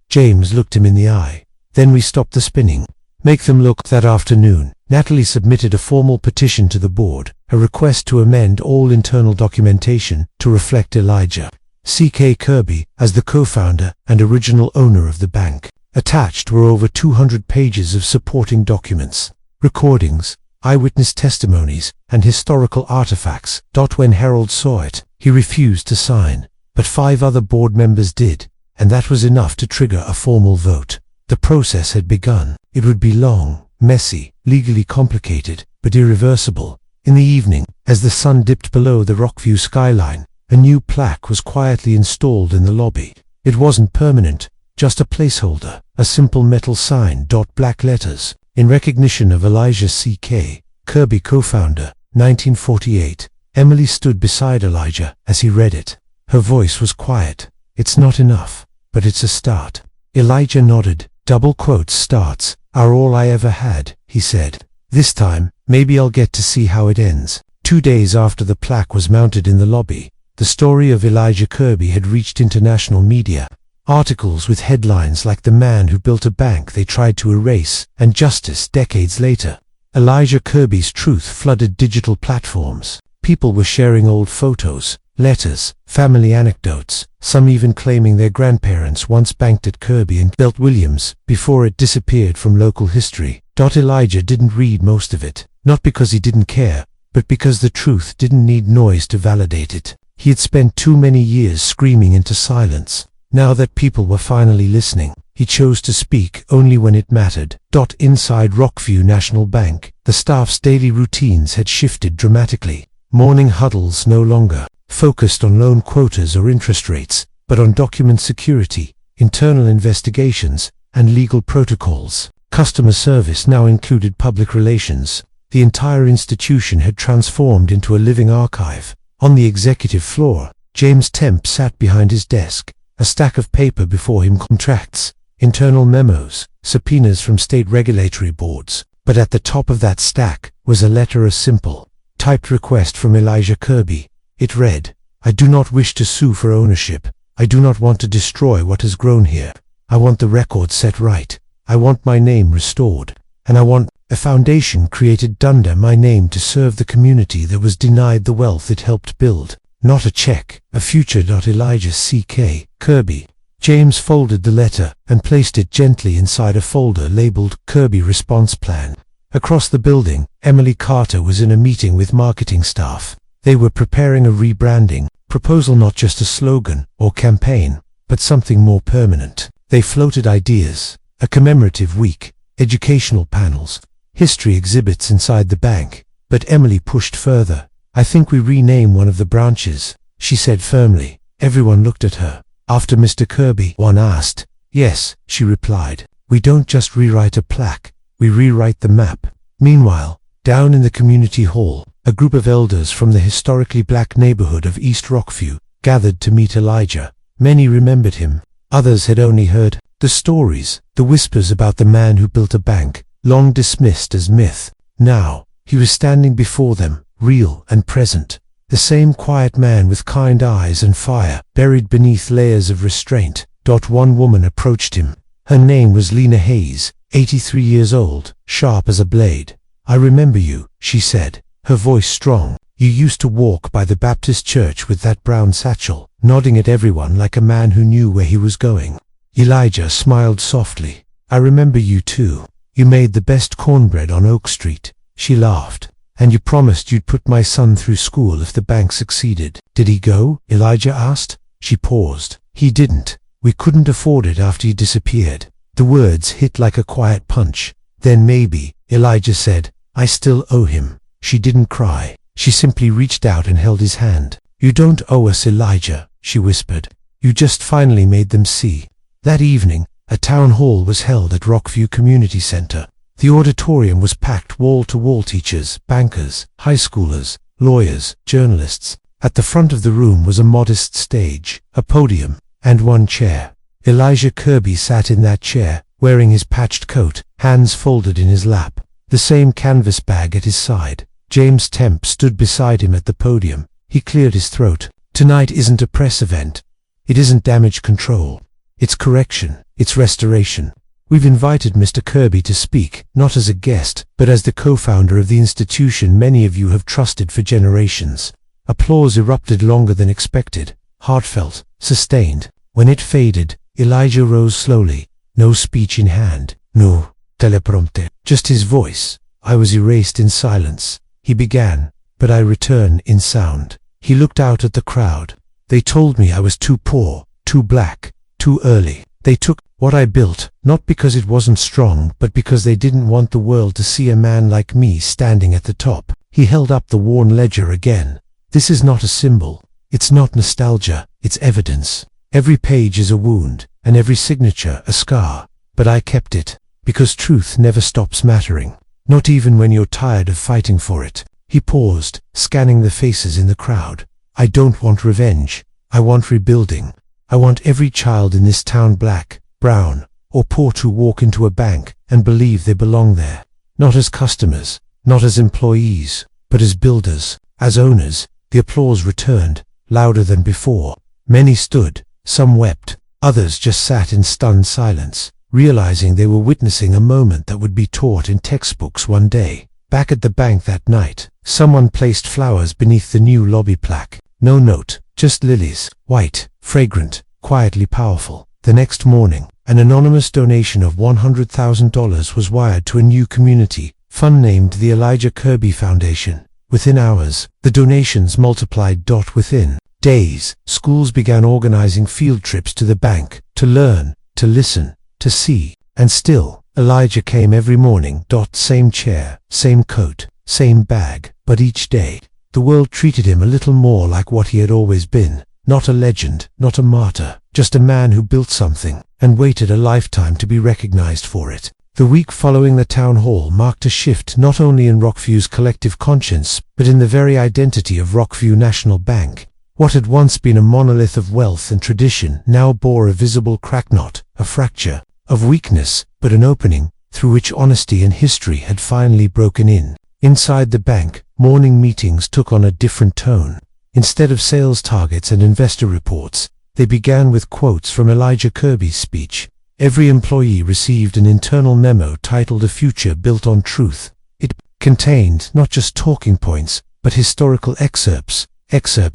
[SPEAKER 1] James looked him in the eye. Then we stopped the spinning. Make them look. That afternoon, Natalie submitted a formal petition to the board, a request to amend all internal documentation to reflect Elijah C.K. Kirby as the co-founder and original owner of the bank. Attached were over 200 pages of supporting documents, recordings, eyewitness testimonies, and historical artifacts. When Harold saw it, he refused to sign, but 5 other board members did, and that was enough to trigger a formal vote. The process had begun. It would be long, messy, legally complicated, but irreversible. In the evening, as the sun dipped below the Rockview skyline, a new plaque was quietly installed in the lobby. It wasn't permanent, just a placeholder, a simple metal sign. Black letters, in recognition of Elijah C.K. Kirby, co-founder, 1948. Emily stood beside Elijah as he read it. Her voice was quiet. It's not enough, but it's a start. Elijah nodded. Starts are all I ever had, he said. This time, maybe I'll get to see how it ends. 2 days after the plaque was mounted in the lobby, the story of Elijah Kirby had reached international media. Articles with headlines like The Man Who Built a Bank They Tried to Erase and Justice Decades Later. Elijah Kirby's truth flooded digital platforms. People were sharing old photos, letters, family anecdotes, some even claiming their grandparents once banked at Kirby and Belt Williams before it disappeared from local history. Elijah didn't read most of it, not because he didn't care, but because the truth didn't need noise to validate it. He had spent too many years screaming into silence. Now that people were finally listening, he chose to speak only when it mattered. Inside Rockview National Bank, the staff's daily routines had shifted dramatically. Morning huddles no longer focused on loan quotas or interest rates, but on document security, internal investigations, and legal protocols. Customer service now included public relations. The entire institution had transformed into a living archive. On the executive floor, James Temp sat behind his desk, a stack of paper before him, contracts, internal memos, subpoenas from state regulatory boards. But at the top of that stack was a letter, a simple, typed request from Elijah Kirby. It read, I do not wish to sue for ownership. I do not want to destroy what has grown here. I want the record set right. I want my name restored. And I want a foundation created under my name to serve the community that was denied the wealth it helped build. Not a check, a future. Elijah C.K. Kirby. James folded the letter and placed it gently inside a folder labeled Kirby Response Plan. Across the building, Emily Carter was in a meeting with marketing staff. They were preparing a rebranding proposal, not just a slogan or campaign, but something more permanent. They floated ideas, a commemorative week, educational panels, history exhibits inside the bank. But Emily pushed further. I think we rename one of the branches, she said firmly. Everyone looked at her. After Mr. Kirby, one asked. Yes, she replied. We don't just rewrite a plaque, we rewrite the map. Meanwhile, down in the community hall, a group of elders from the historically black neighborhood of East Rockview gathered to meet Elijah. Many remembered him. Others had only heard the stories, the whispers about the man who built a bank, long dismissed as myth. Now, he was standing before them, real and present. The same quiet man with kind eyes and fire, buried beneath layers of restraint. One woman approached him. Her name was Lena Hayes, 83 years old, sharp as a blade. "I remember you," she said, her voice strong. "You used to walk by the Baptist church with that brown satchel, nodding at everyone like a man who knew where he was going." Elijah smiled softly. "I remember you too. You made the best cornbread on Oak Street." She laughed. "And you promised you'd put my son through school if the bank succeeded." "Did he go?" Elijah asked. She paused. "He didn't. We couldn't afford it after you disappeared." The words hit like a quiet punch. "Then maybe," Elijah said, "I still owe him." She didn't cry. She simply reached out and held his hand. "You don't owe us, Elijah," she whispered. "You just finally made them see." That evening, a town hall was held at Rockview Community Center. The auditorium was packed wall to wall, teachers, bankers, high schoolers, lawyers, journalists. At the front of the room was a modest stage, a podium, and one chair. Elijah Kirby sat in that chair, wearing his patched coat, hands folded in his lap, the same canvas bag at his side. James Temp stood beside him at the podium. He cleared his throat. "Tonight isn't a press event. It isn't damage control. It's correction. It's restoration. We've invited Mr. Kirby to speak, not as a guest, but as the co-founder of the institution many of you have trusted for generations." Applause erupted longer than expected, heartfelt, sustained. When it faded, Elijah rose slowly, no speech in hand, no teleprompter, just his voice. "I was erased in silence," he began, "but I return in sound." He looked out at the crowd. "They told me I was too poor, too black, too early. They took what I built, not because it wasn't strong, but because they didn't want the world to see a man like me standing at the top." He held up the worn ledger again. "This is not a symbol. It's not nostalgia. It's evidence. Every page is a wound, and every signature a scar. But I kept it, because truth never stops mattering. Not even when you're tired of fighting for it." He paused, scanning the faces in the crowd. "I don't want revenge. I want rebuilding. I want every child in this town, black, brown, or poor, to walk into a bank and believe they belong there. Not as customers, not as employees, but as builders, as owners." The applause returned, louder than before. Many stood, some wept, others just sat in stunned silence, realizing they were witnessing a moment that would be taught in textbooks one day. Back at the bank that night, someone placed flowers beneath the new lobby plaque. No note, just lilies, white, fragrant, quietly powerful. The next morning, an anonymous donation of $100,000 was wired to a new community fund named the Elijah Kirby Foundation. Within hours, the donations multiplied. Within days, schools began organizing field trips to the bank, to learn, to listen, to see. And still, Elijah came every morning. Same chair, same coat, same bag. But each day, the world treated him a little more like what he had always been. Not a legend, not a martyr, just a man who built something, and waited a lifetime to be recognized for it. The week following the town hall marked a shift not only in Rockview's collective conscience, but in the very identity of Rockview National Bank. What had once been a monolith of wealth and tradition now bore a visible cracknot, a fracture, of weakness, but an opening, through which honesty and history had finally broken in. Inside the bank, morning meetings took on a different tone. Instead of sales targets and investor reports, they began with quotes from Elijah Kirby's speech. Every employee received an internal memo titled "A Future Built on Truth." It contained not just talking points, but historical excerpts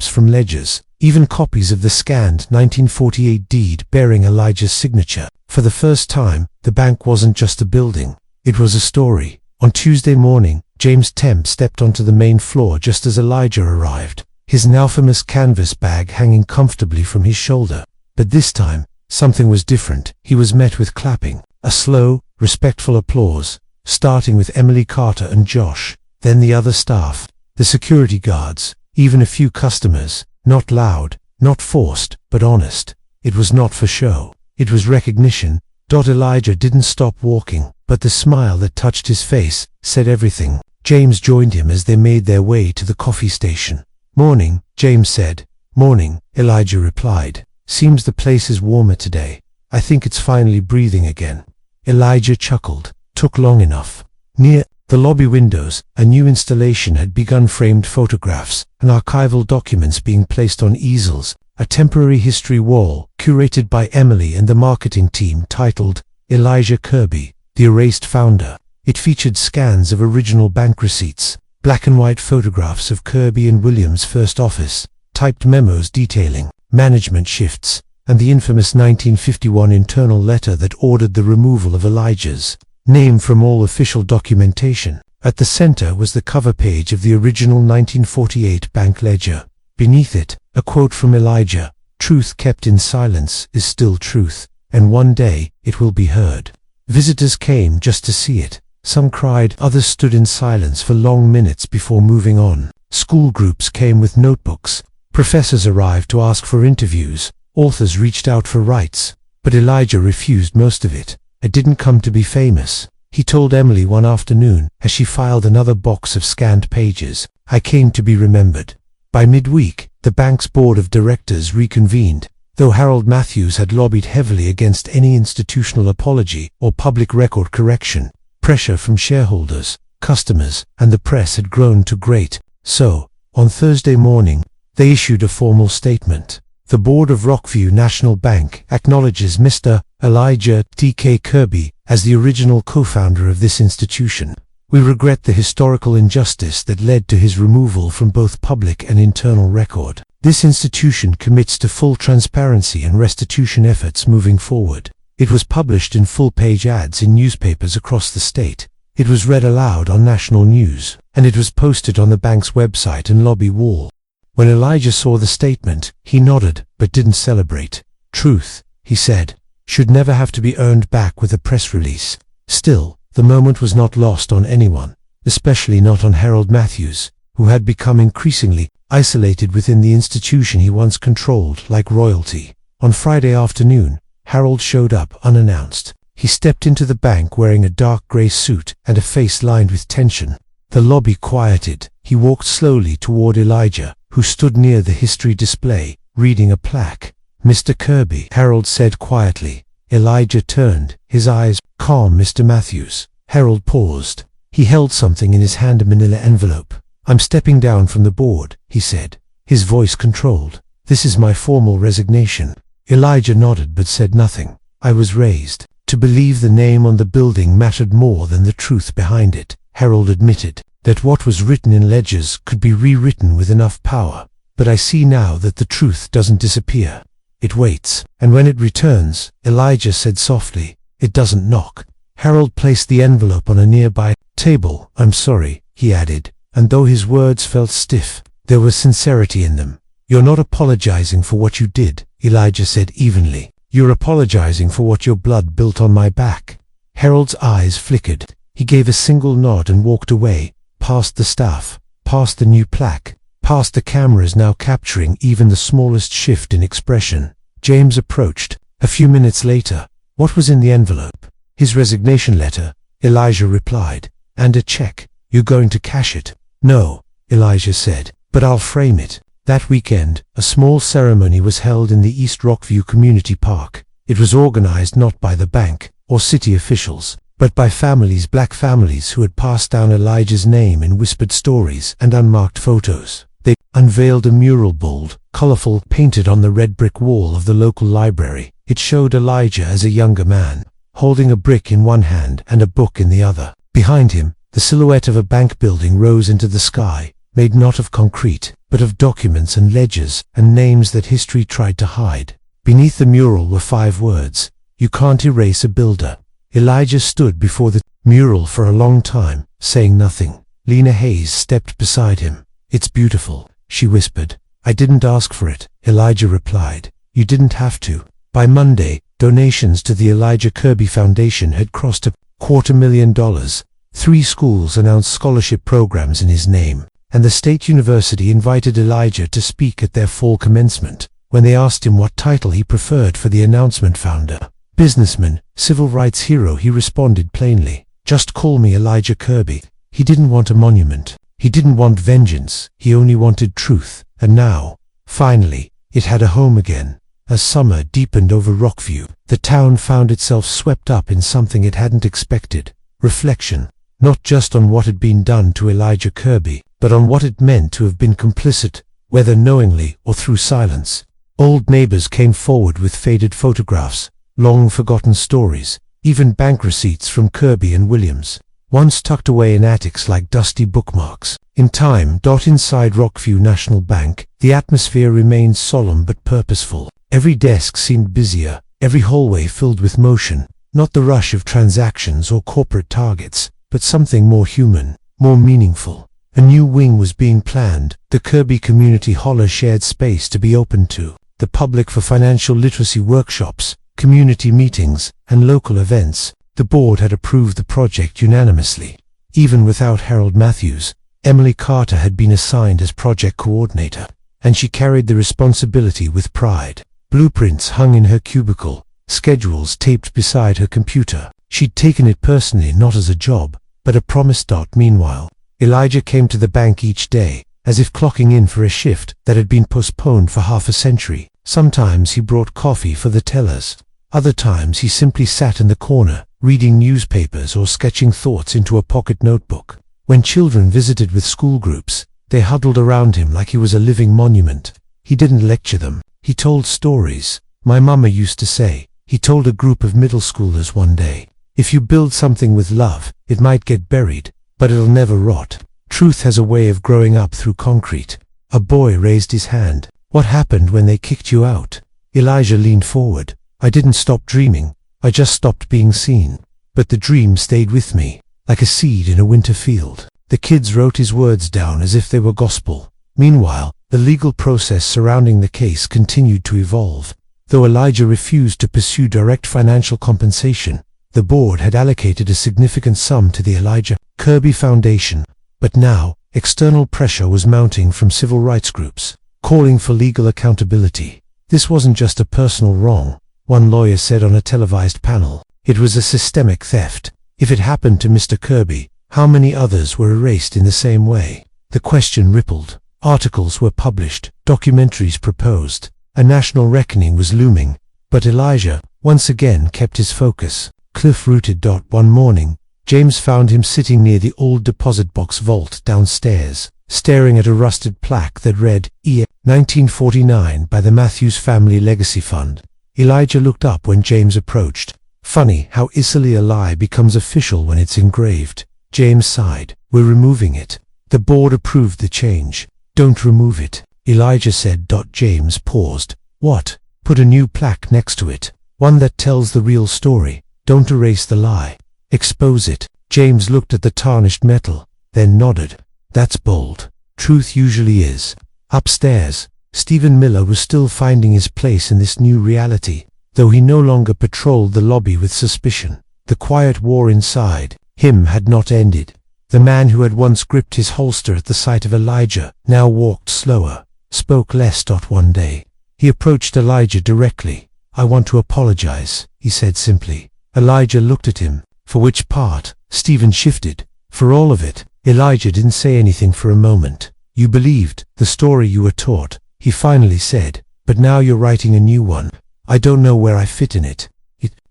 [SPEAKER 1] from ledgers, even copies of the scanned 1948 deed bearing Elijah's signature. For the first time, the bank wasn't just a building, it was a story. On Tuesday morning, James Temp stepped onto the main floor just as Elijah arrived, his now famous canvas bag hanging comfortably from his shoulder. But this time, something was different. He was met with clapping, a slow, respectful applause, starting with Emily Carter and Josh, then the other staff, the security guards, even a few customers. Not loud, not forced, but honest. It was not for show. It was recognition. Elijah didn't stop walking, but the smile that touched his face said everything. James joined him as they made their way to the coffee station. "Morning," James said. "Morning," Elijah replied. "Seems the place is warmer today. I think it's finally breathing again." Elijah chuckled. "Took long enough." Near The lobby windows, a new installation, had begun. Framed photographs and archival documents being placed on easels. A temporary history wall, curated by Emily and the marketing team, titled Elijah Kirby, the Erased Founder. It featured scans of original bank receipts, black and white photographs of Kirby and Williams' first office, typed memos detailing management shifts, and the infamous 1951 internal letter that ordered the removal of Elijah's name from all official documentation. At the center was the cover page of the original 1948 bank ledger. Beneath it, a quote from Elijah: "Truth kept in silence is still truth, and one day it will be heard." Visitors came just to see it. Some cried, others stood in silence for long minutes before moving on. School groups came with notebooks. Professors arrived to ask for interviews. Authors reached out for rights. But Elijah refused most of it. "I didn't come to be famous," he told Emily one afternoon as she filed another box of scanned pages. "I came to be remembered." By midweek, the bank's board of directors reconvened. Though Harold Matthews had lobbied heavily against any institutional apology or public record correction, pressure from shareholders, customers, and the press had grown too great. So, on Thursday morning, they issued a formal statement. The board of Rockview National Bank acknowledges Mr. Elijah T.K. Kirby as the original co-founder of this institution. We regret the historical injustice that led to his removal from both public and internal record. This institution commits to full transparency and restitution efforts moving forward. It was published in full-page ads in newspapers across the state. It was read aloud on national news, and it was posted on the bank's website and lobby wall. When Elijah saw the statement, he nodded, but didn't celebrate. "Truth," he said, "should never have to be earned back with a press release." Still, the moment was not lost on anyone, especially not on Harold Matthews, who had become increasingly isolated within the institution he once controlled like royalty. On Friday afternoon, Harold showed up unannounced. He stepped into the bank wearing a dark gray suit and a face lined with tension. The lobby quieted. He walked slowly toward Elijah, who stood near the history display, reading a plaque. "Mr. Kirby," Harold said quietly. Elijah turned, his eyes calm. "Mr. Matthews." Harold paused. He held something in his hand, a manila envelope. "I'm stepping down from the board," he said, his voice controlled. "This is my formal resignation." Elijah nodded but said nothing. "I was raised to believe the name on the building mattered more than the truth behind it," Harold admitted, "that what was written in ledgers could be rewritten with enough power. But I see now that the truth doesn't disappear. It waits, and when it returns," Elijah said softly, "it doesn't knock." Harold placed the envelope on a nearby table. "I'm sorry," he added, and though his words felt stiff, there was sincerity in them. "You're not apologizing for what you did," Elijah said evenly. "You're apologizing for what your blood built on my back." Harold's eyes flickered. He gave a single nod and walked away, past the staff, past the new plaque, past the cameras now capturing even the smallest shift in expression. James approached. A few minutes later, "What was in the envelope?" "His resignation letter," Elijah replied. "And a check. You're going to cash it?" "No," Elijah said, "but I'll frame it." That weekend, a small ceremony was held in the East Rockview Community Park. It was organized not by the bank or city officials, but by families, black families who had passed down Elijah's name in whispered stories and unmarked photos. They unveiled a mural, bold, colorful, painted on the red brick wall of the local library. It showed Elijah as a younger man, holding a brick in one hand and a book in the other. Behind him, the silhouette of a bank building rose into the sky, made not of concrete, but of documents and ledgers and names that history tried to hide. Beneath the mural were 5 words: "You can't erase a builder." Elijah stood before the mural for a long time, saying nothing. Lena Hayes stepped beside him. "It's beautiful," she whispered. "I didn't ask for it," Elijah replied. "You didn't have to." By Monday, donations to the Elijah Kirby Foundation had crossed $250,000. 3 schools announced scholarship programs in his name, and the state university invited Elijah to speak at their fall commencement. When they asked him what title he preferred for the announcement, founder, businessman, civil rights hero, he responded plainly, "Just call me Elijah Kirby." He didn't want a monument. He didn't want vengeance. He only wanted truth. And now, finally, it had a home again. As summer deepened over Rockview, the town found itself swept up in something it hadn't expected: reflection. not just on what had been done to Elijah Kirby, but on what it meant to have been complicit, whether knowingly or through silence. Old neighbors came forward with faded photographs, long-forgotten stories, even bank receipts from Kirby and Williams, once tucked away in attics like dusty bookmarks. In time, inside Rockview National Bank, the atmosphere remained solemn but purposeful. Every desk seemed busier, every hallway filled with motion, not the rush of transactions or corporate targets, but something more human, more meaningful. A new wing was being planned, the Kirby Community Hall shared space to be opened to the public for financial literacy workshops, community meetings, and local events. The board had approved the project unanimously. Even without Harold Matthews, Emily Carter had been assigned as project coordinator, and she carried the responsibility with pride. Blueprints hung in her cubicle, schedules taped beside her computer. She'd taken it personally, not as a job, but a promise. Meanwhile, Elijah came to the bank each day, as if clocking in for a shift that had been postponed for half a century. Sometimes he brought coffee for the tellers. Other times he simply sat in the corner, reading newspapers or sketching thoughts into a pocket notebook. When children visited with school groups, they huddled around him like he was a living monument. He didn't lecture them. He told stories. My mama used to say, he told a group of middle schoolers one day, if you build something with love, it might get buried, but it'll never rot. Truth has a way of growing up through concrete. A boy raised his hand. What happened when they kicked you out? Elijah leaned forward. I didn't stop dreaming. I just stopped being seen. But the dream stayed with me, like a seed in a winter field. The kids wrote his words down as if they were gospel. Meanwhile, the legal process surrounding the case continued to evolve. Though Elijah refused to pursue direct financial compensation, the board had allocated a significant sum to the Elijah Kirby Foundation. But now, external pressure was mounting from civil rights groups, calling for legal accountability. This wasn't just a personal wrong, one lawyer said on a televised panel. It was a systemic theft. If it happened to Mr. Kirby, how many others were erased in the same way? The question rippled. Articles were published, documentaries proposed. A national reckoning was looming. But Elijah, once again, kept his focus. Cliff-rooted. One morning, James found him sitting near the old deposit box vault downstairs, staring at a rusted plaque that read, "E. 1949 by the Matthews Family Legacy Fund." Elijah looked up when James approached. Funny how easily a lie becomes official when it's engraved. James sighed. We're removing it. The board approved the change. Don't remove it, Elijah said. James paused. What? Put a new plaque next to it. One that tells the real story. Don't erase the lie. Expose it. James looked at the tarnished metal, then nodded. That's bold. Truth usually is. Upstairs, Stephen Miller was still finding his place in this new reality, though he no longer patrolled the lobby with suspicion. The quiet war inside him had not ended. The man who had once gripped his holster at the sight of Elijah now walked slower, spoke less. One day, he approached Elijah directly. I want to apologize, he said simply. Elijah looked at him. For which part? Stephen shifted. For all of it. Elijah didn't say anything for a moment. You believed the story you were taught, he finally said, but now you're writing a new one. I don't know where I fit in it.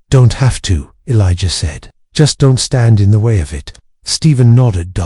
[SPEAKER 1] Don't have to, Elijah said. Just don't stand in the way of it. Stephen nodded.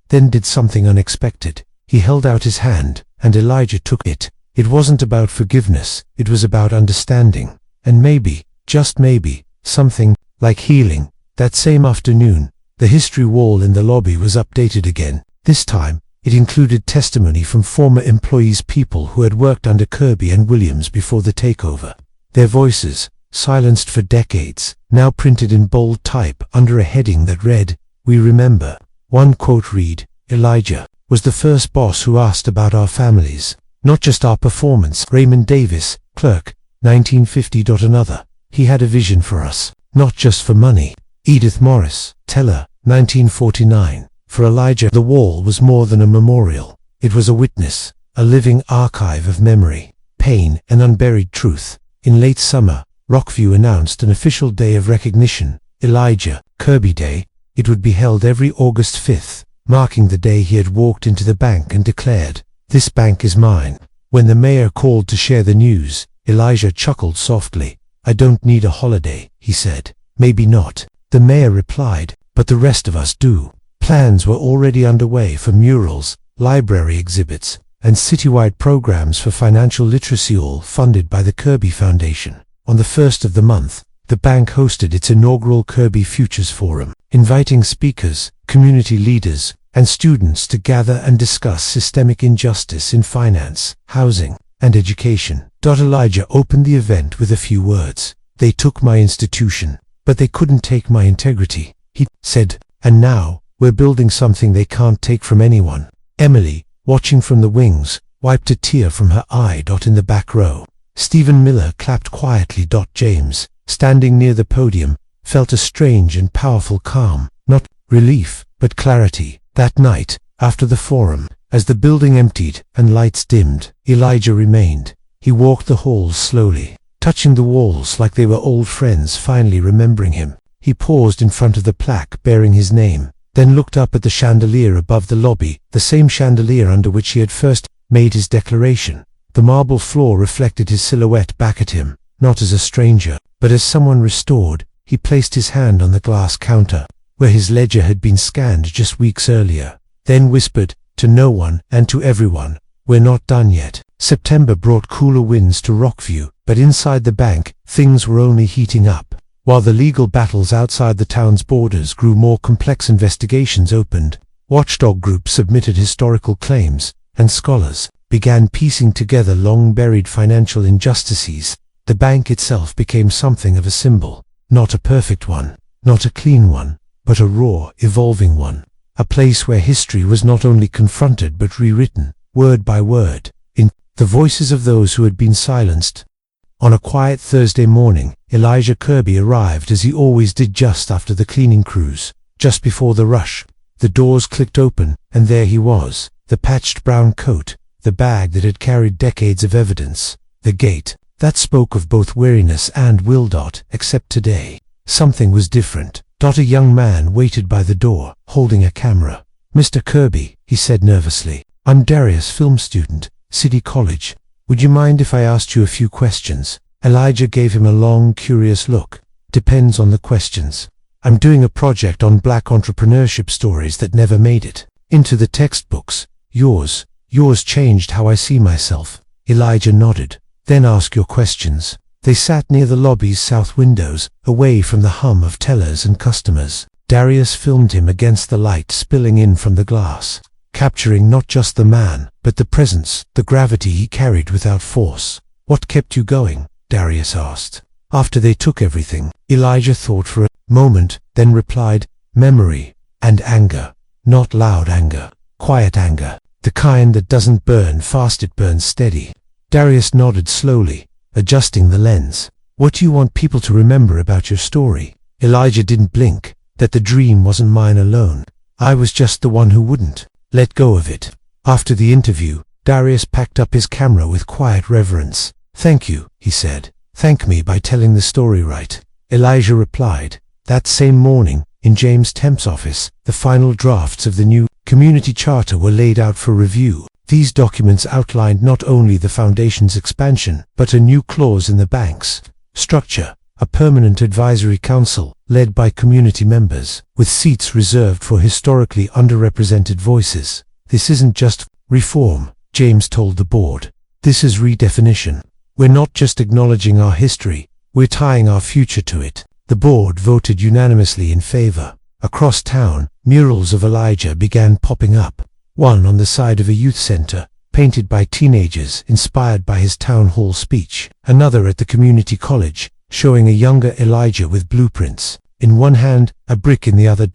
[SPEAKER 1] Then did something unexpected. He held out his hand, and Elijah took it. It wasn't about forgiveness, it was about understanding. And maybe, just maybe, something like healing. That same afternoon, the history wall in the lobby was updated again. This time, it included testimony from former employees, people who had worked under Kirby and Williams before the takeover. Their voices, silenced for decades, now printed in bold type under a heading that read, "We remember." One quote read, "Elijah was the first boss who asked about our families, not just our performance." Raymond Davis, clerk, 1950. Another, "He had a vision for us, not just for money." Edith Morris, teller, 1949. For Elijah, the wall was more than a memorial. It was a witness, a living archive of memory, pain, and unburied truth. In late summer, Rockview announced an official day of recognition, Elijah Kirby Day. It would be held every August 5th, marking the day he had walked into the bank and declared, "This bank is mine." When the mayor called to share the news, Elijah chuckled softly. "I don't need a holiday," he said. "Maybe not," the mayor replied, "but the rest of us do. Plans were already underway for murals, library exhibits, and citywide programs for financial literacy, all funded by the Kirby Foundation. On the 1st of the month, the bank hosted its inaugural Kirby Futures Forum, inviting speakers, community leaders, and students to gather and discuss systemic injustice in finance, housing, and education. Elijah opened the event with a few words. "They took my institution, but they couldn't take my integrity," he said, "and now we're building something they can't take from anyone." Emily, watching from the wings, wiped a tear from her eye. In the back row, Stephen Miller clapped quietly. James, standing near the podium, felt a strange and powerful calm, not relief, but clarity. That night, after the forum, as the building emptied and lights dimmed, Elijah remained. He walked the halls slowly, touching the walls like they were old friends finally remembering him. He paused in front of the plaque bearing his name, then looked up at the chandelier above the lobby, the same chandelier under which he had first made his declaration. The marble floor reflected his silhouette back at him, not as a stranger, but as someone restored. He placed his hand on the glass counter, where his ledger had been scanned just weeks earlier, then whispered, "To no one and to everyone, we're not done yet." September brought cooler winds to Rockview, but inside the bank, things were only heating up. While the legal battles outside the town's borders grew more complex, investigations opened, watchdog groups submitted historical claims, and scholars began piecing together long-buried financial injustices. The bank itself became something of a symbol, not a perfect one, not a clean one, but a raw, evolving one. A place where history was not only confronted but rewritten, word by word, in the voices of those who had been silenced. On a quiet Thursday morning, Elijah Kirby arrived as he always did just after the cleaning crews, just before the rush. The doors clicked open, and there he was, the patched brown coat, the bag that had carried decades of evidence, the gait that spoke of both weariness and will. Except today, something was different. A young man waited by the door, holding a camera. "Mr. Kirby," he said nervously, "I'm Darius, film student, City College. Would you mind if I asked you a few questions?" Elijah gave him a long, curious look. "Depends on the questions. I'm doing a project on black entrepreneurship stories that never made it into the textbooks. Yours changed how I see myself." Elijah nodded. "Then ask your questions." They sat near the lobby's south windows, away from the hum of tellers and customers. Darius filmed him against the light spilling in from the glass, capturing not just the man, but the presence, the gravity he carried without force. "What kept you going?" Darius asked. After they took everything, Elijah thought for a moment, then replied, "Memory and anger. Not loud anger, quiet anger. The kind that doesn't burn fast, it burns steady." Darius nodded slowly, adjusting the lens. "What do you want people to remember about your story?" Elijah didn't blink. "That the dream wasn't mine alone. I was just the one who wouldn't let go of it." After the interview, Darius packed up his camera with quiet reverence. "Thank you," he said. "Thank me by telling the story right." Elijah replied. That same morning, in James Temp's office, the final drafts of the new community charter were laid out for review. These documents outlined not only the foundation's expansion, but a new clause in the bank's structure, a permanent advisory council, led by community members, with seats reserved for historically underrepresented voices. "This isn't just reform," James told the board. "This is redefinition. We're not just acknowledging our history, we're tying our future to it." The board voted unanimously in favor. Across town, murals of Elijah began popping up. One on the side of a youth center, painted by teenagers inspired by his town hall speech. Another at the community college, showing a younger Elijah with blueprints. In one hand, a brick in the other.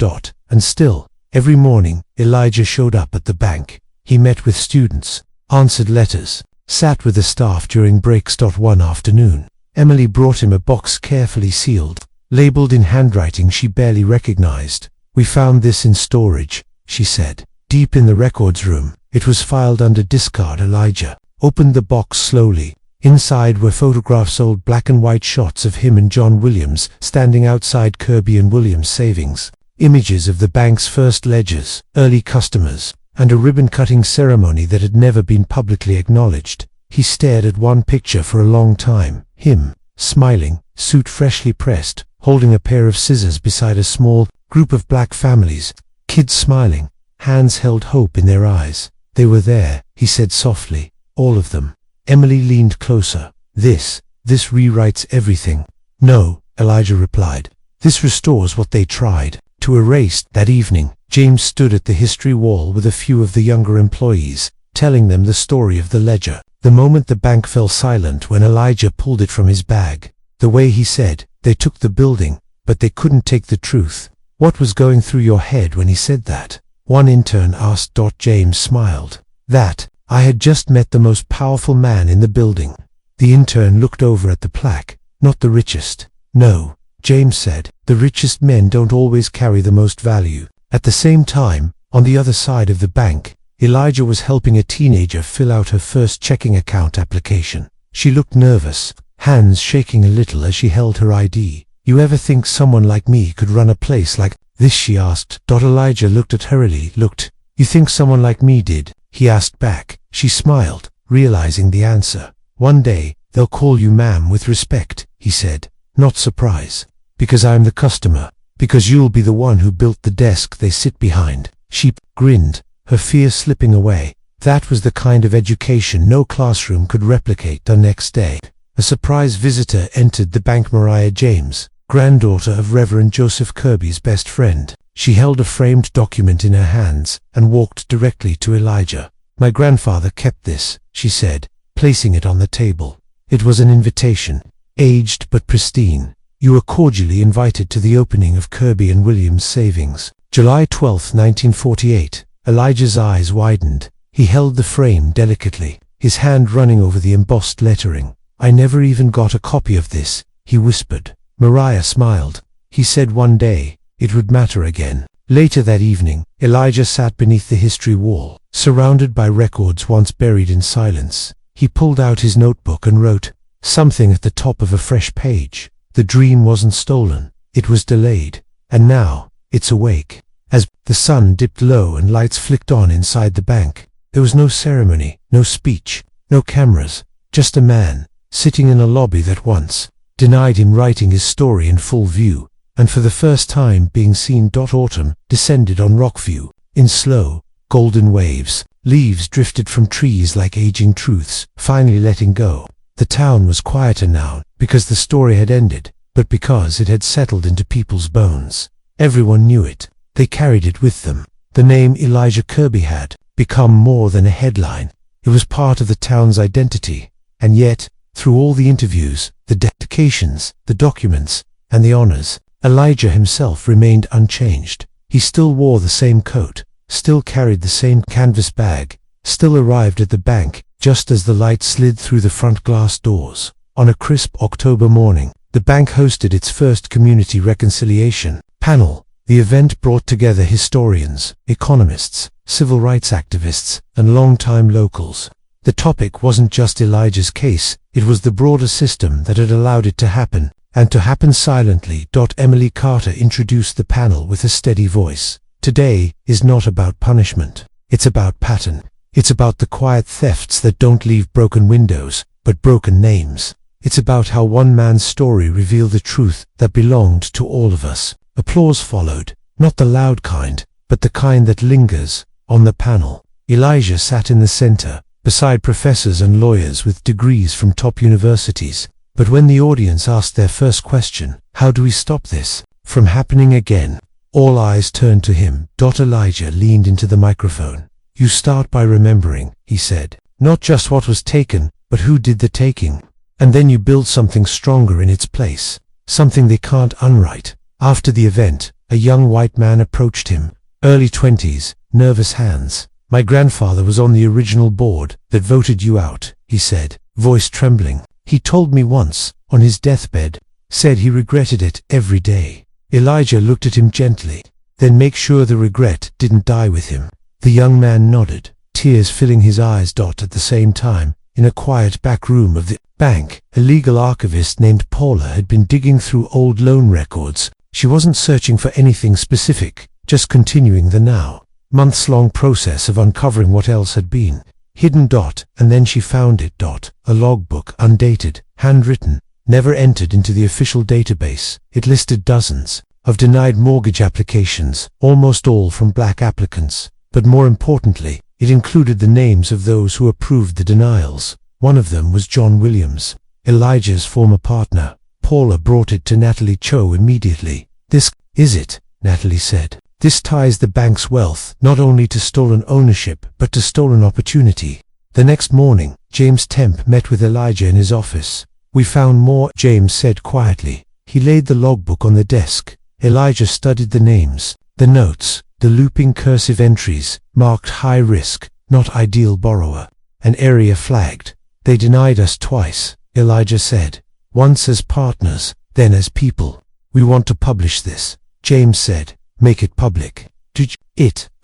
[SPEAKER 1] And still, every morning, Elijah showed up at the bank. He met with students, answered letters, sat with the staff during breaks. One afternoon, Emily brought him a box carefully sealed, labeled in handwriting she barely recognized. "We found this in storage," she said. Deep in the records room, it was filed under discard. Elijah opened the box slowly. Inside were photographs, old black and white shots of him and John Williams standing outside Kirby and Williams Savings, images of the bank's first ledgers, early customers, and a ribbon-cutting ceremony that had never been publicly acknowledged. He stared at one picture for a long time, him, smiling, suit freshly pressed, holding a pair of scissors beside a small group of black families, Kids smiling, hands held hope in their eyes. They were there, he said softly. All of them. Emily leaned closer. This rewrites everything. No, Elijah replied. This restores what they tried to erase. That evening, James stood at the history wall with a few of the younger employees, telling them the story of the ledger. The moment the bank fell silent when Elijah pulled it from his bag. The way he said, "They took the building, but they couldn't take the truth." What was going through your head when he said that? One intern asked. James smiled. That, I had just met the most powerful man in the building. The intern looked over at the plaque. Not the richest. No, James said, the richest men don't always carry the most value. At the same time, on the other side of the bank, Elijah was helping a teenager fill out her first checking account application. She looked nervous, hands shaking a little as she held her ID. You ever think someone like me could run a place like this? She asked. Elijah looked at her. You think someone like me did? He asked back. She smiled, realizing the answer. One day, they'll call you ma'am with respect, he said. Not surprise. Because I'm the customer. Because you'll be the one who built the desk they sit behind. She grinned, her fear slipping away. That was the kind of education no classroom could replicate. The next day, a surprise visitor entered the bank. Mariah James, granddaughter of Reverend Joseph Kirby's best friend. She held a framed document in her hands and walked directly to Elijah. My grandfather kept this, she said, placing it on the table. It was an invitation, aged but pristine. You were cordially invited to the opening of Kirby and Williams Savings. July 12, 1948. Elijah's eyes widened. He held the frame delicately, his hand running over the embossed lettering. I never even got a copy of this, he whispered. Mariah smiled. He said one day, it would matter again. Later that evening, Elijah sat beneath the history wall, surrounded by records once buried in silence. He pulled out his notebook and wrote something at the top of a fresh page. The dream wasn't stolen, it was delayed, and now, it's awake. As the sun dipped low and lights flicked on inside the bank, there was no ceremony, no speech, no cameras, just a man, sitting in a lobby that once denied him writing his story in full view, and for the first time being seen. Autumn descended on Rockview, in slow, golden waves. Leaves drifted from trees like aging truths, finally letting go. The town was quieter now, because the story had ended, but because it had settled into people's bones. Everyone knew it. They carried it with them. The name Elijah Kirby had become more than a headline. It was part of the town's identity. And yet, through all the interviews, the dedications, the documents, and the honors, Elijah himself remained unchanged. He still wore the same coat, still carried the same canvas bag, still arrived at the bank just as the light slid through the front glass doors. On a crisp October morning, the bank hosted its first community reconciliation panel. The event brought together historians, economists, civil rights activists, and longtime locals. The topic wasn't just Elijah's case, it was the broader system that had allowed it to happen, and to happen silently. Emily Carter introduced the panel with a steady voice. Today is not about punishment. It's about pattern. It's about the quiet thefts that don't leave broken windows, but broken names. It's about how one man's story revealed the truth that belonged to all of us. Applause followed, not the loud kind, but the kind that lingers. On the panel, Elijah sat in the center, beside professors and lawyers with degrees from top universities. But when the audience asked their first question, how do we stop this from happening again? All eyes turned to him. Elijah leaned into the microphone. You start by remembering, he said, not just what was taken, but who did the taking. And then you build something stronger in its place, something they can't unwrite. After the event, a young white man approached him, early 20s, nervous hands. My grandfather was on the original board that voted you out, he said, voice trembling. He told me once, on his deathbed, said he regretted it every day. Elijah looked at him gently. Then make sure the regret didn't die with him. The young man nodded, tears filling his eyes. At the same time, in a quiet back room of the bank, a legal archivist named Paula had been digging through old loan records. She wasn't searching for anything specific, just continuing the now months-long process of uncovering what else had been hidden. And then she found it. A logbook, undated, handwritten, never entered into the official database. It listed dozens, of denied mortgage applications, almost all from black applicants. But more importantly, it included the names of those who approved the denials. One of them was John Williams, Elijah's former partner. Paula brought it to Natalie Cho immediately. "This is it," Natalie said. "This ties the bank's wealth not only to stolen ownership but to stolen opportunity." The next morning, James Temp met with Elijah in his office. "We found more," James said quietly. He laid the logbook on the desk. Elijah studied the names, the notes, the looping cursive entries, marked high risk, not ideal borrower. An area flagged. "They denied us twice," Elijah said. "Once as partners, then as people. We want to publish this." James said, "Make it public."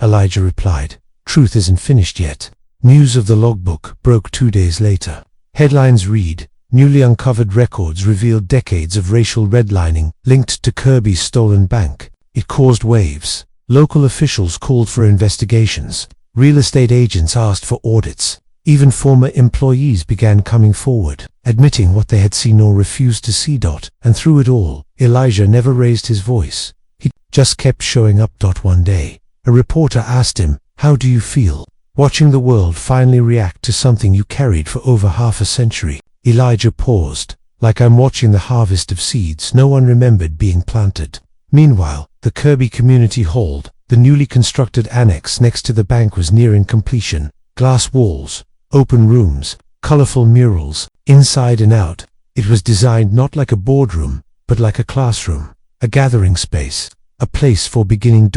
[SPEAKER 1] Elijah replied. "Truth isn't finished yet." News of the logbook broke 2 days later. Headlines read, "Newly uncovered records revealed decades of racial redlining linked to Kirby's stolen bank." It caused waves. Local officials called for investigations. Real estate agents asked for audits. Even former employees began coming forward, admitting what they had seen or refused to see. And through it all, Elijah never raised his voice. He just kept showing up. One day, a reporter asked him, "How do you feel watching the world finally react to something you carried for over half a century?" Elijah paused. "Like I'm watching the harvest of seeds no one remembered being planted." Meanwhile, the Kirby Community Hall, the newly constructed annex next to the bank, was nearing completion. Glass walls, open rooms, colorful murals, inside and out. It was designed not like a boardroom, but like a classroom, a gathering space, a place for beginning.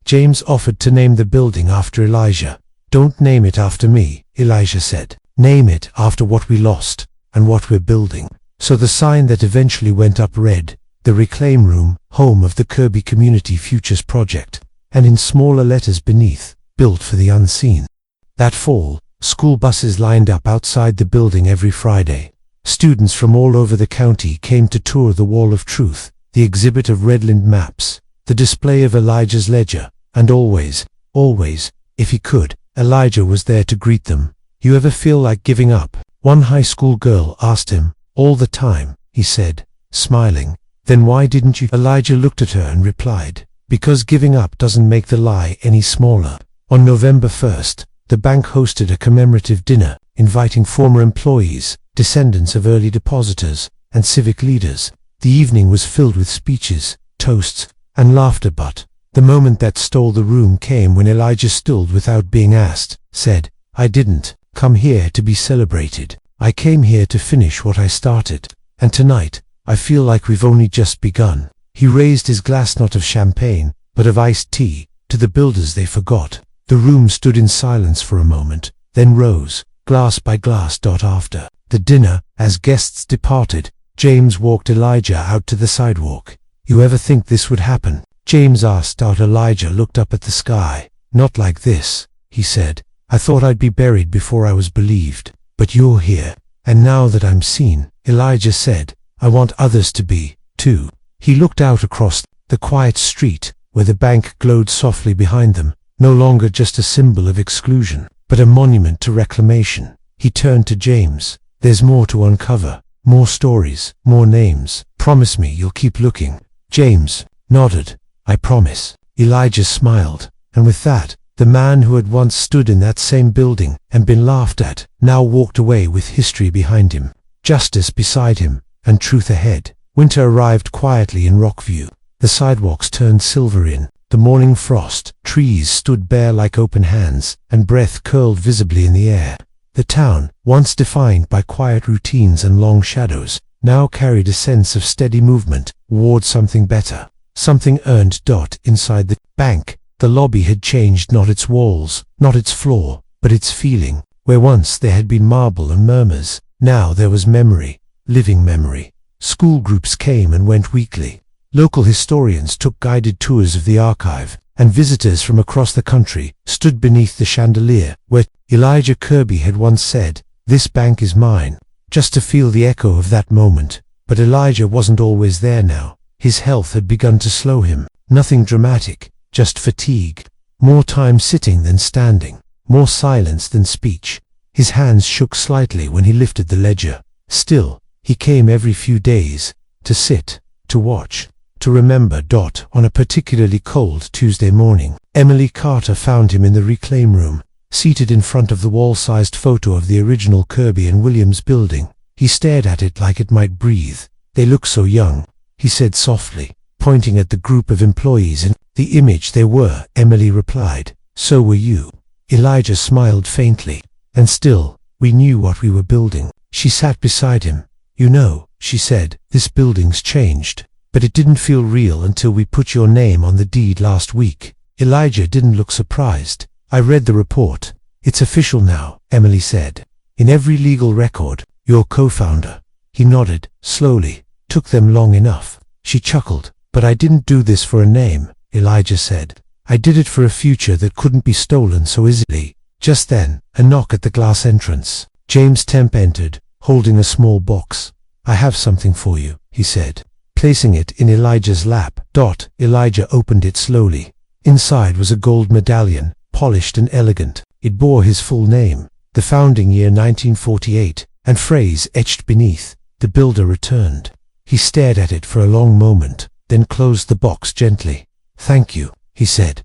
[SPEAKER 1] James offered to name the building after Elijah. "Don't name it after me," Elijah said. "Name it after what we lost and what we're building." So the sign that eventually went up read, "The Reclaim Room, home of the Kirby Community Futures Project," and in smaller letters beneath, "Built for the unseen." That fall, school buses lined up outside the building every Friday. Students from all over the county came to tour the Wall of Truth, the exhibit of Redland maps, the display of Elijah's ledger, and always, if he could, Elijah was there to greet them. "You ever feel like giving up?" one high school girl asked him. "All the time," he said, smiling. "Then why didn't you?" Elijah looked at her and replied, "Because giving up doesn't make the lie any smaller." On November 1st, the bank hosted a commemorative dinner, inviting former employees, descendants of early depositors, and civic leaders. The evening was filled with speeches, toasts, and laughter, but the moment that stole the room came when Elijah stood without being asked, said, "I didn't come here to be celebrated. I came here to finish what I started. And tonight, I feel like we've only just begun." He raised his glass not of champagne, but of iced tea, to the builders they forgot. The room stood in silence for a moment, then rose, glass by glass. After the dinner, as guests departed, James walked Elijah out to the sidewalk. "You ever think this would happen?" James asked. Elijah looked up at the sky. "Not like this," he said. "I thought I'd be buried before I was believed. But you're here. And now that I'm seen," Elijah said, "I want others to be, too." He looked out across the quiet street, where the bank glowed softly behind them, no longer just a symbol of exclusion, but a monument to reclamation. He turned to James. "There's more to uncover, more stories, more names. Promise me you'll keep looking." James nodded. "I promise." Elijah smiled, and with that, the man who had once stood in that same building and been laughed at now walked away with history behind him, justice beside him, and truth ahead. Winter arrived quietly in Rockview. The sidewalks turned silver in the morning frost, trees stood bare like open hands, and breath curled visibly in the air. The town, once defined by quiet routines and long shadows, now carried a sense of steady movement toward something better, something earned. Inside the bank, the lobby had changed, not its walls, not its floor, but its feeling. Where once there had been marble and murmurs, now there was memory, living memory. School groups came and went weekly. Local historians took guided tours of the archive, and visitors from across the country stood beneath the chandelier where Elijah Kirby had once said, "This bank is mine," just to feel the echo of that moment. But Elijah wasn't always there now. His health had begun to slow him. Nothing dramatic, just fatigue. More time sitting than standing, more silence than speech. His hands shook slightly when he lifted the ledger. Still, he came every few days, to sit, to watch, to remember. On a particularly cold Tuesday morning, Emily Carter found him in the reclaim room, seated in front of the wall-sized photo of the original Kirby and Williams building. He stared at it like it might breathe. "They look so young," he said softly, pointing at the group of employees. "In the image they were," Emily replied. "So were you." Elijah smiled faintly. "And still, we knew what we were building." She sat beside him. "You know," she said, "this building's changed. But it didn't feel real until we put your name on the deed last week." Elijah didn't look surprised. "I read the report. It's official now," Emily said. "In every legal record, your co-founder." He nodded, slowly. "Took them long enough." She chuckled. "But I didn't do this for a name," Elijah said. "I did it for a future that couldn't be stolen so easily." Just then, a knock at the glass entrance. James Temp entered, holding a small box. "I have something for you," he said, placing it in Elijah's lap. Elijah opened it slowly. Inside was a gold medallion, polished and elegant. It bore his full name, the founding year 1948, and phrase etched beneath, "The Builder Returned." He stared at it for a long moment, then closed the box gently. "Thank you," he said.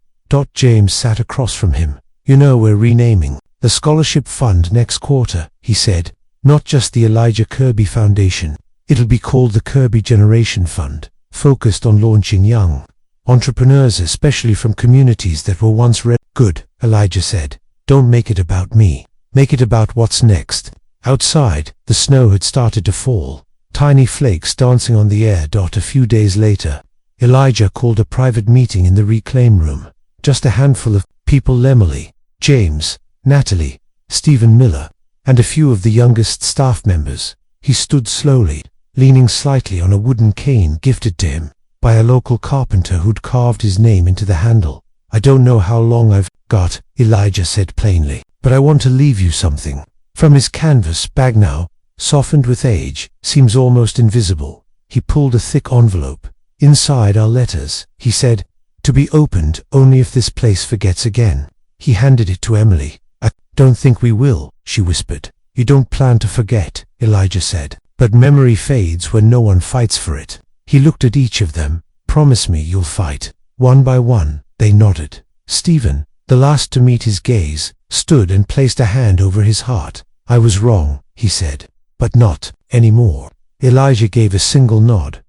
[SPEAKER 1] James sat across from him. "You know, we're renaming the scholarship fund next quarter," he said. "Not just the Elijah Kirby Foundation. It'll be called the Kirby Generation Fund, focused on launching young entrepreneurs, especially from communities that were once red." "Good," Elijah said. "Don't make it about me. Make it about what's next." Outside, the snow had started to fall, tiny flakes dancing on the air. A few days later, Elijah called a private meeting in the reclaim room. Just a handful of people: Emily, James, Natalie, Stephen Miller, and a few of the youngest staff members. He stood slowly, leaning slightly on a wooden cane gifted to him by a local carpenter who'd carved his name into the handle. "I don't know how long I've got," Elijah said plainly, "but I want to leave you something." From his canvas bag, now softened with age, seems almost invisible, he pulled a thick envelope. "Inside are letters," he said, "to be opened only if this place forgets again." He handed it to Emily. "I don't think we will," she whispered. "You don't plan to forget," Elijah said. "But memory fades when no one fights for it." He looked at each of them. "Promise me you'll fight." One by one, they nodded. Stephen, the last to meet his gaze, stood and placed a hand over his heart. "I was wrong," he said, "but not anymore." Elijah gave a single nod.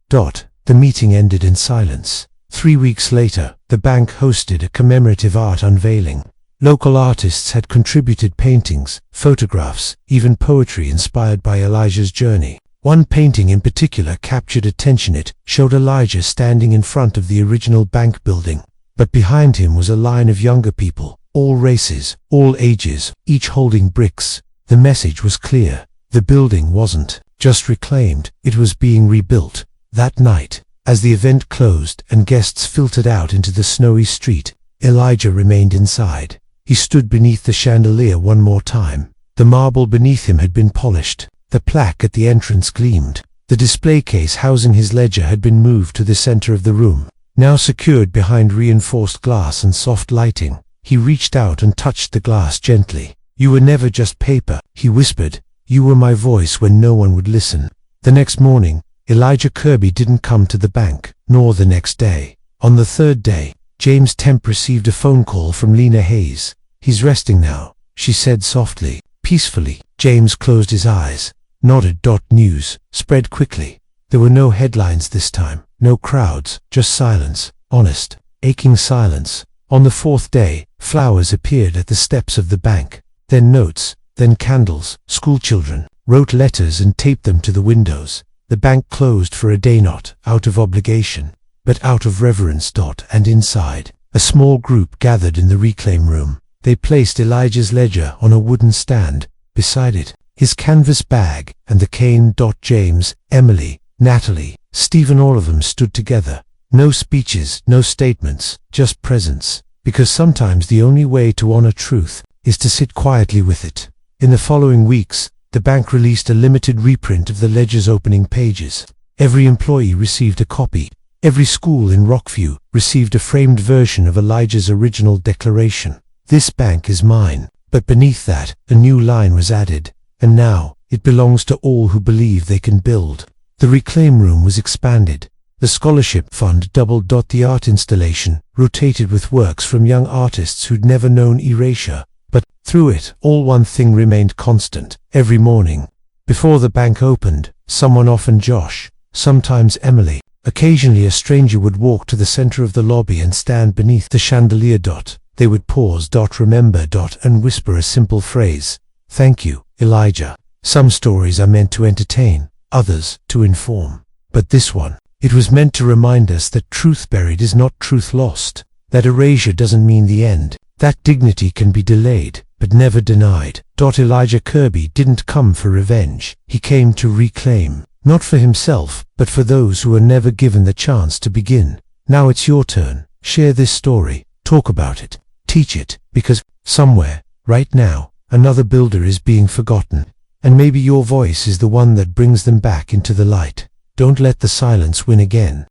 [SPEAKER 1] The meeting ended in silence. 3 weeks later, the bank hosted a commemorative art unveiling. Local artists had contributed paintings, photographs, even poetry inspired by Elijah's journey. One painting in particular captured attention. It showed Elijah standing in front of the original bank building, but behind him was a line of younger people, all races, all ages, each holding bricks. The message was clear. The building wasn't just reclaimed, it was being rebuilt. That night, as the event closed and guests filtered out into the snowy street, Elijah remained inside. He stood beneath the chandelier one more time. The marble beneath him had been polished. The plaque at the entrance gleamed. The display case housing his ledger had been moved to the center of the room, now secured behind reinforced glass and soft lighting. He reached out and touched the glass gently. "You were never just paper," he whispered. "You were my voice when no one would listen." The next morning, Elijah Kirby didn't come to the bank, nor the next day. On the third day, James Temp received a phone call from Lena Hayes. "He's resting now," she said softly, peacefully. James closed his eyes, nodded. News spread quickly. There were no headlines this time, no crowds, just silence, honest, aching silence. On the fourth day, flowers appeared at the steps of the bank, then notes, then candles. Schoolchildren wrote letters and taped them to the windows. The bank closed for a day, not out of obligation, but out of reverence. And inside, a small group gathered in the reclaim room. They placed Elijah's ledger on a wooden stand. Beside it, his canvas bag and the cane. James, Emily, Natalie, Stephen, all of them stood together. No speeches, no statements, just presence. Because sometimes the only way to honor truth is to sit quietly with it. In the following weeks, the bank released a limited reprint of the ledger's opening pages. Every employee received a copy. Every school in Rockview received a framed version of Elijah's original declaration. "This bank is mine." But beneath that, a new line was added. "And now, it belongs to all who believe they can build." The reclaim room was expanded. The scholarship fund doubled. The art installation rotated with works from young artists who'd never known erasure. But through it all, one thing remained constant. Every morning, before the bank opened, someone, often Josh, sometimes Emily, occasionally a stranger, would walk to the center of the lobby and stand beneath the chandelier. They would pause, remember, and whisper a simple phrase: "Thank you, Elijah." Some stories are meant to entertain, others to inform. But this one, it was meant to remind us that truth buried is not truth lost, that erasure doesn't mean the end, that dignity can be delayed, but never denied. Elijah Kirby didn't come for revenge. He came to reclaim, not for himself, but for those who were never given the chance to begin. Now it's your turn. Share this story, talk about it, teach it, because somewhere, right now, another builder is being forgotten. And maybe your voice is the one that brings them back into the light. Don't let the silence win again.